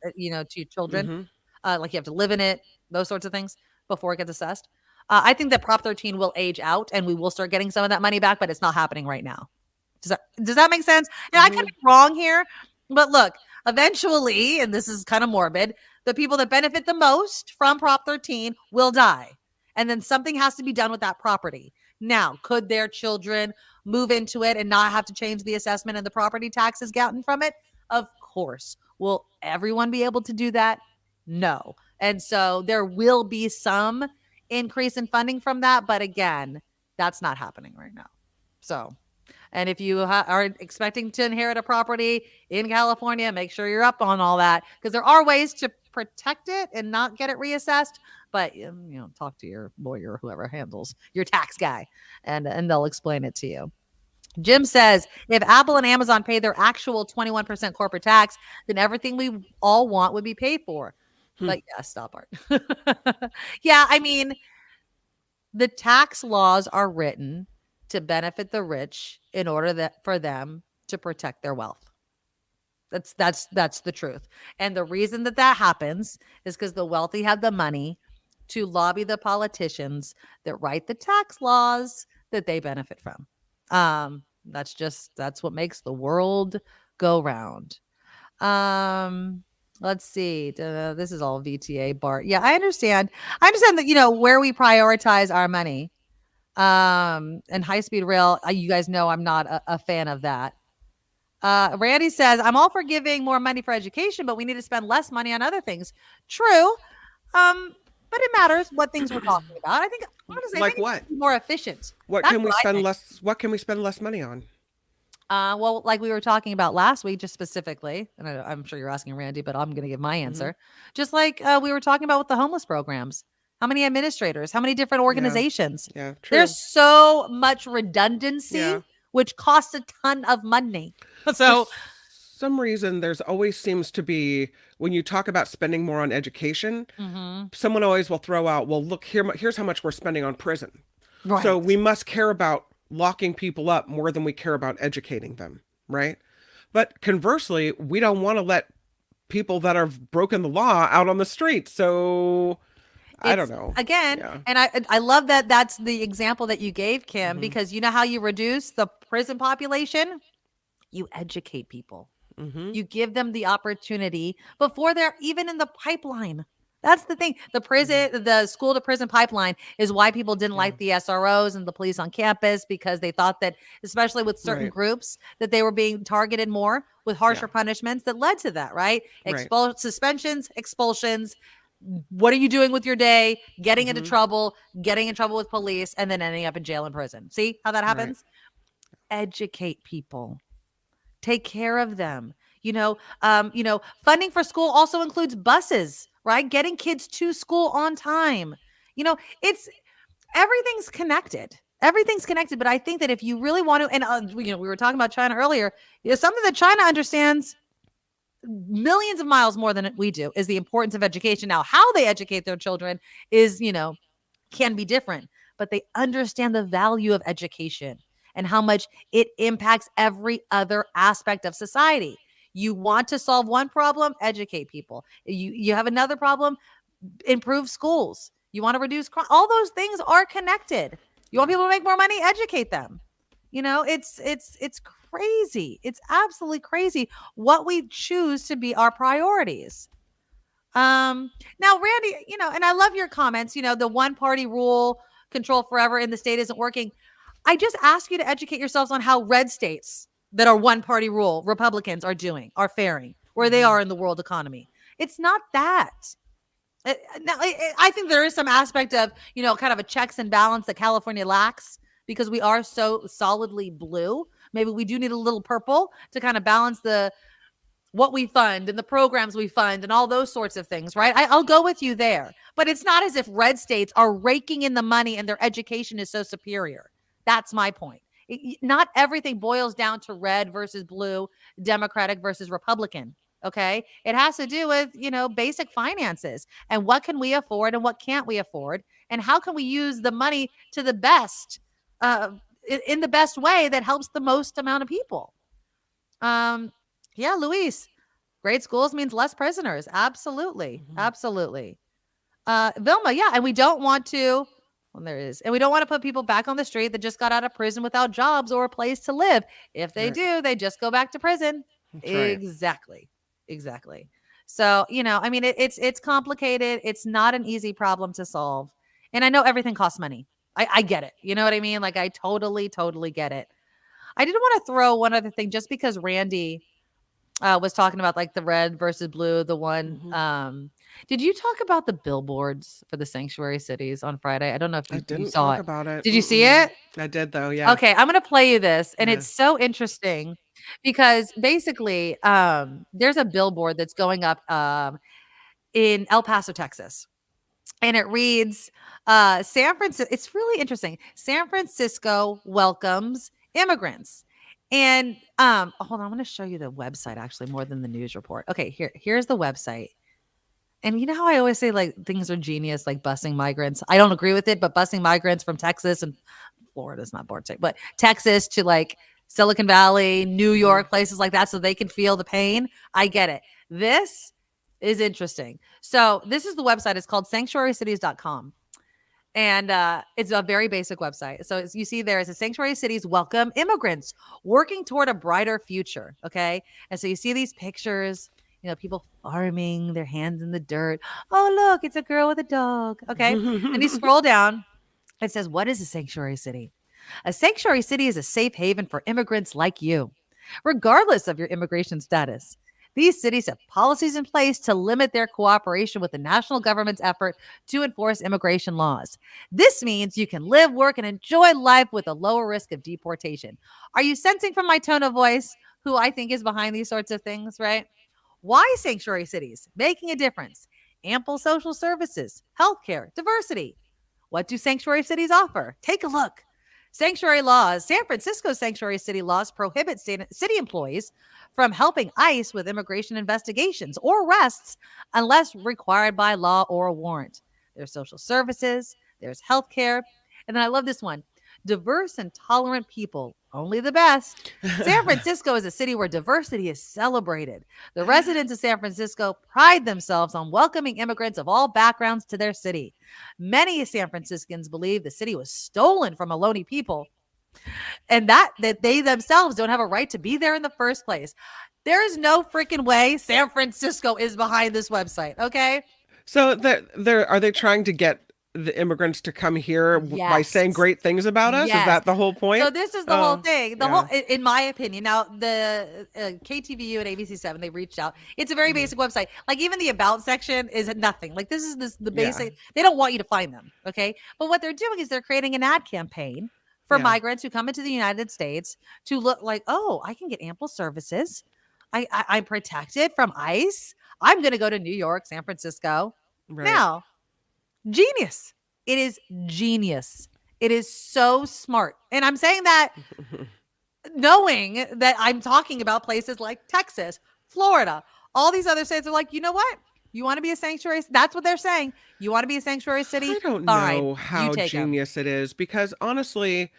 children, like you have to live in it, those sorts of things before it gets assessed. I think that Prop 13 will age out and we will start getting some of that money back, but it's not happening right now. Does that make sense? And I could be wrong here, but look, eventually, and this is kind of morbid, the people that benefit the most from Prop 13 will die. And then something has to be done with that property. Now, could their children move into it and not have to change the assessment and the property taxes gotten from it? Of course. Will everyone be able to do that? No. And so there will be some increase in funding from that. But again, that's not happening right now. So And if you are expecting to inherit a property in California, make sure you're up on all that, because there are ways to protect it and not get it reassessed. But talk to your lawyer or whoever handles your tax guy, and they'll explain it to you. Jim says, if Apple and Amazon pay their actual 21% corporate tax, then everything we all want would be paid for. But yeah, stop, Art. Yeah, I mean, the tax laws are written to benefit the rich in order for them to protect their wealth. That's the truth. And the reason that happens is because the wealthy have the money to lobby the politicians that write the tax laws that they benefit from. That's what makes the world go round. Let's see. This is all VTA, Bart. Yeah, I understand that, where we prioritize our money. And high-speed rail, you guys know I'm not a fan of that. Randy says, I'm all for giving more money for education, but we need to spend less money on other things. True. But it matters what things we're talking about. I think, honestly, like what? More efficient. What can we spend less? What can we spend less money on? Well, like we were talking about last week, just specifically, and I'm sure you're asking Randy, but I'm going to give my answer. Just like we were talking about with the homeless programs. How many administrators? How many different organizations? Yeah, true. There's so much redundancy, which costs a ton of money. So, for some reason, there's always seems to be, when you talk about spending more on education, someone always will throw out, well, look, here's how much we're spending on prison. Right. So we must care about locking people up more than we care about educating them, right? But conversely, we don't want to let people that have broken the law out on the street. So I don't know. Again, and I love that that's the example that you gave, Kim, because you know how you reduce the prison population? You educate people. You give them the opportunity before they're even in the pipeline. That's the thing. The school to prison pipeline is why people didn't like the SROs and the police on campus, because they thought that, especially with certain groups, that they were being targeted more with harsher punishments that led to that, right? Suspensions, expulsions. What are you doing with your day? Getting into trouble, getting in trouble with police, and then ending up in jail and prison. See how that happens? Educate people. Take care of them. Funding for school also includes buses, right? Getting kids to school on time. Everything's connected. Everything's connected. But I think that if you really want to, and we were talking about China earlier, something that China understands millions of miles more than we do is the importance of education. Now, how they educate their children is, can be different, but they understand the value of education and how much it impacts every other aspect of society. You want to solve one problem, educate people. You have another problem, improve schools. You want to reduce crime. All those things are connected. You want people to make more money, educate them. It's crazy. It's absolutely crazy what we choose to be our priorities. Now, Randy, and I love your comments, the one party rule, control forever in the state isn't working. I just ask you to educate yourselves on how red states that are one party rule, Republicans are faring, where they are in the world economy. It's not that. Now, I think there is some aspect of, kind of a checks and balance that California lacks because we are so solidly blue. Maybe we do need a little purple to kind of balance what we fund and the programs we fund and all those sorts of things, right? I'll go with you there. But it's not as if red states are raking in the money and their education is so superior. That's my point. Not everything boils down to red versus blue, Democratic versus Republican. Okay. It has to do with, basic finances and what can we afford and what can't we afford? And how can we use the money to the best, in the best way that helps the most amount of people? Yeah, Luis, great schools means less prisoners. Absolutely. Absolutely. Vilma. Yeah. And we don't want to, there is. And we don't want to put people back on the street that just got out of prison without jobs or a place to live. If they do, they just go back to prison. Exactly. So, it's complicated. It's not an easy problem to solve. And I know everything costs money. I get it. You know what I mean? Like, I totally get it. I did want to throw one other thing just because Randy was talking about like the red versus blue, the one, Did you talk about the billboards for the sanctuary cities on Friday? I don't know if I you didn't saw talk it. about it. Did you see it? I did though. Yeah. Okay, I'm gonna play you this, and Yeah. it's so interesting because basically, there's a billboard that's going up in El Paso, Texas, and it reads, "San Francisco." It's really interesting. San Francisco welcomes immigrants, and hold on, I'm gonna show you the website actually more than the news report. Okay, here's the website. And you know how I always say like things are genius, like busing migrants. I don't agree with it, but busing migrants from Texas and Florida's not board state, but Texas to like Silicon Valley, New York, places like that, so they can feel the pain. I get it. This is interesting. So this is the website. It's called sanctuarycities.com. And it's a very basic website. So as you see there, it's a sanctuary cities welcome immigrants working toward a brighter future. Okay. And so you see these pictures, people farming, their hands in the dirt. Oh, look, it's a girl with a dog. Okay. And you scroll down. It says, what is a sanctuary city? A sanctuary city is a safe haven for immigrants like you, regardless of your immigration status. These cities have policies in place to limit their cooperation with the national government's effort to enforce immigration laws. This means you can live, work, and enjoy life with a lower risk of deportation. Are you sensing from my tone of voice who I think is behind these sorts of things, right? Why sanctuary cities? Making a difference. Ample social services, healthcare, diversity. What do sanctuary cities offer? Take a look. Sanctuary laws. San Francisco's sanctuary city laws prohibit city employees from helping ICE with immigration investigations or arrests unless required by law or a warrant. There's social services, there's healthcare, and then I love this one. Diverse and tolerant people, only the best. San Francisco is a city where diversity is celebrated. The residents of San Francisco pride themselves on welcoming immigrants of all backgrounds to their city. Many San Franciscans believe the city was stolen from Ohlone people and that they themselves don't have a right to be there in the first place. There is no freaking way San Francisco is behind this website, okay? So are they trying to get the immigrants to come here by saying great things about us? Yes. Is that the whole point? So this is the whole thing. In my opinion. Now, the KTVU and ABC7, they reached out. It's a very basic website. Like even the about section is nothing. Like this is the basic. They don't want you to find them. Okay. But what they're doing is they're creating an ad campaign for migrants who come into the United States to look like, oh, I can get ample services. I'm protected from ICE. I'm going to go to New York, San Francisco. Right. Now, genius. It is genius. It is so smart. And I'm saying that knowing that I'm talking about places like Texas, Florida, all these other states are like, you know what? You want to be a sanctuary? That's what they're saying. You want to be a sanctuary city? I don't know how genius it is because honestly,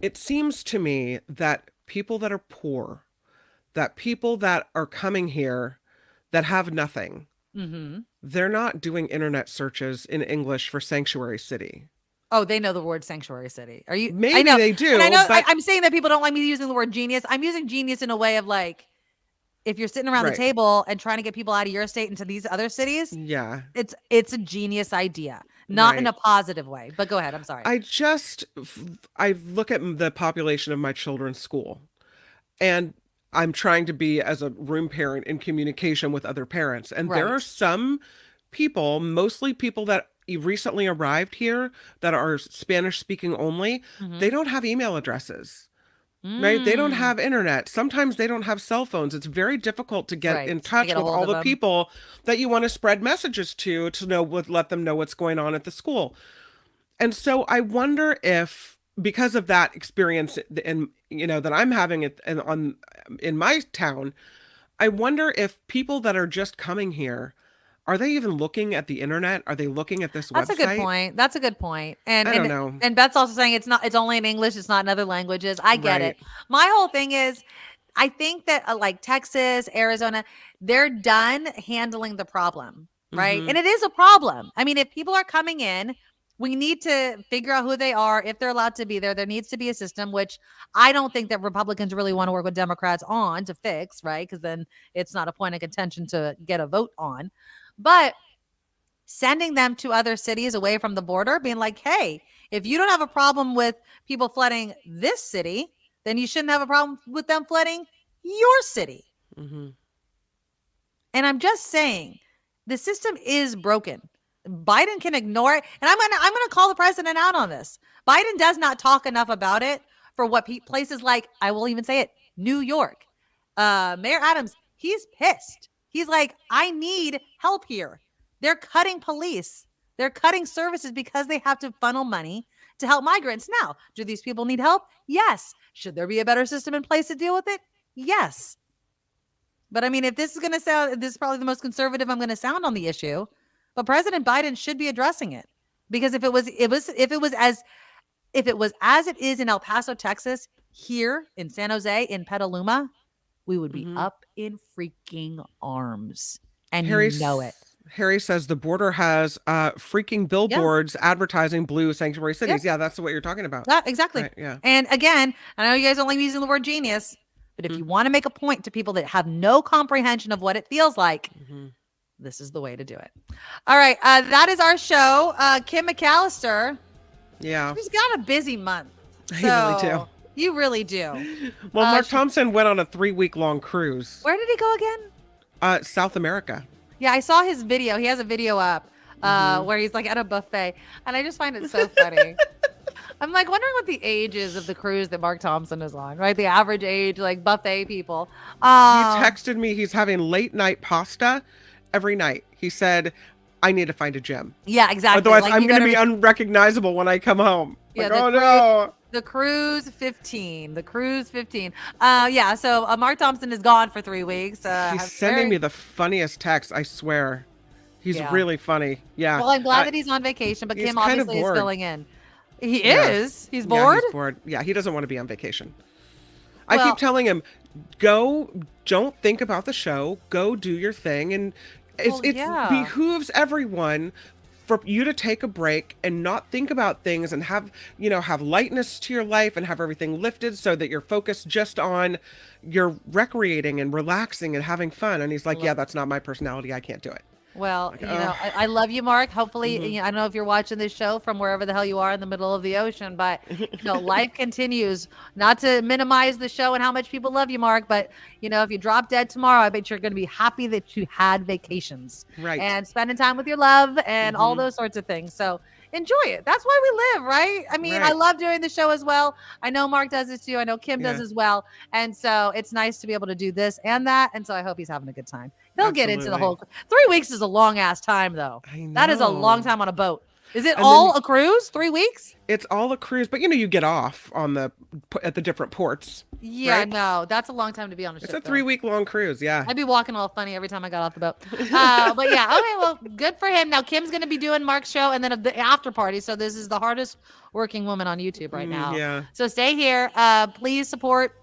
it seems to me that people that are poor, that people that are coming here that have nothing, they're not doing internet searches in English for sanctuary city. Oh, they know the word sanctuary city. Are you? Maybe they do. And I know. But I'm saying that people don't like me using the word genius. I'm using genius in a way of like, if you're sitting around the table and trying to get people out of your state into these other cities, it's a genius idea, not in a positive way. But go ahead. I'm sorry. I look at the population of my children's school, and I'm trying to be as a room parent in communication with other parents. And there are some people, mostly people that recently arrived here that are Spanish speaking only. They don't have email addresses, right? They don't have internet. Sometimes they don't have cell phones. It's very difficult to get in touch with all the people that you want to spread messages to let them know what's going on at the school. And so I wonder if, because of that experience that I'm having in my town, I wonder if people that are just coming here, are they even looking at the internet? Are they looking at this website? That's a good point. And I don't know. And Beth's also saying it's only in English. It's not in other languages. I get it. My whole thing is, I think that like Texas, Arizona, they're done handling the problem, right? And it is a problem. I mean, if people are coming in, we need to figure out who they are, if they're allowed to be there. There needs to be a system, which I don't think that Republicans really want to work with Democrats on to fix, right? Because then it's not a point of contention to get a vote on. But sending them to other cities away from the border, being like, hey, if you don't have a problem with people flooding this city, then you shouldn't have a problem with them flooding your city. And I'm just saying, The system is broken. Biden can ignore it. And I'm gonna call the president out on this. Biden does not talk enough about it for what places like, I will even say it, New York. Mayor Adams, he's pissed. He's like, I need help here. They're cutting police. They're cutting services because they have to funnel money to help migrants. Now, do these people need help? Yes. Should there be a better system in place to deal with it? Yes. But I mean, if this is going to sound, this is probably the most conservative I'm going to sound on the issue, but President Biden should be addressing it, because if it was as it is in El Paso, Texas, here in San Jose, in Petaluma, we would be up in freaking arms. And you know it. Harry says the border has freaking billboards advertising blue sanctuary cities. Yeah, that's what you're talking about. Yeah, exactly. Right, yeah. And again, I know you guys don't like using the word genius, but if you want to make a point to people that have no comprehension of what it feels like, this is the way to do it. All right. That is our show. Kim McAllister. Yeah. She's got a busy month. I really do. You really do. Well, Mark Thompson went on a 3-week-long cruise. Where did he go again? South America. Yeah, I saw his video. He has a video up where he's like at a buffet. And I just find it so funny. I'm like wondering what the age is of the cruise that Mark Thompson is on, right? The average age, like buffet people. He texted me he's having late night pasta every night. He said, I need to find a gym. Yeah, exactly. Otherwise, like, I'm going to be unrecognizable when I come home. Yeah, like, no. The cruise 15. The cruise 15. Yeah, so Mark Thompson is gone for 3 weeks. He's sending me the funniest text, I swear. He's really funny. Yeah. Well, I'm glad that he's on vacation, but Kim obviously is filling in. He is? He's bored? Yeah, he's bored. Yeah, he doesn't want to be on vacation. I keep telling him, don't think about the show. Go do your thing. And it behooves everyone for you to take a break and not think about things and have lightness to your life and have everything lifted so that you're focused just on your recreating and relaxing and having fun. And he's like, yeah, that's not my personality. I can't do it. Well, I love you, Mark. Hopefully, I don't know if you're watching this show from wherever the hell you are in the middle of the ocean, but life continues. Not to minimize the show and how much people love you, Mark, but if you drop dead tomorrow, I bet you're going to be happy that you had vacations, right? And spending time with your love and all those sorts of things. So enjoy it. That's why we live, right? I mean, I love doing the show as well. I know Mark does it too. I know Kim does as well. And so it's nice to be able to do this and that. And so I hope he's having a good time. He'll get into the whole 3 weeks is a long ass time though. I know. That is a long time on a boat. Is it all a cruise? 3 weeks? It's all a cruise, but you get off at the different ports. Yeah, right? No, that's a long time to be on a ship. It's a 3-week-long cruise, yeah. I'd be walking all funny every time I got off the boat. But yeah, okay, well, good for him. Now Kim's going to be doing Mark's show and then the after party. So this is the hardest working woman on YouTube right now. Yeah. So stay here. Please support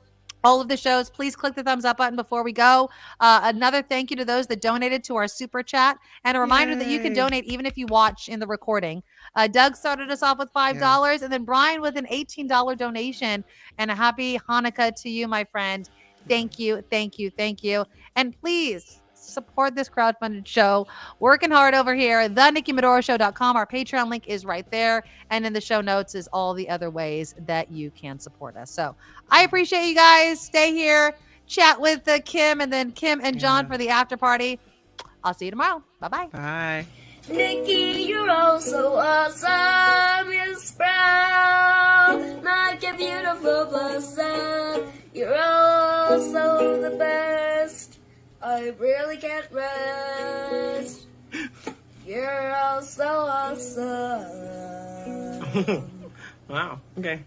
all of the shows. Please click the thumbs up button before we go. Another thank you to those that donated to our super chat, and a reminder that you can donate even if you watch in the recording. Doug started us off with $5, and then Brian with an $18 donation, and a happy Hanukkah to you, my friend. Thank you, thank you, thank you. And please support this crowdfunded show. Working hard over here. TheNikkiMedoroShow.com. Our Patreon link is right there. And in the show notes is all the other ways that you can support us. So I appreciate you guys. Stay here. Chat with Kim and then Kim and John for the after party. I'll see you tomorrow. Bye-bye. Bye. Nikki, you're all so awesome. You're proud, like a beautiful blossom. You're also the best. I really can't rest. You're all so awesome. Wow. Okay.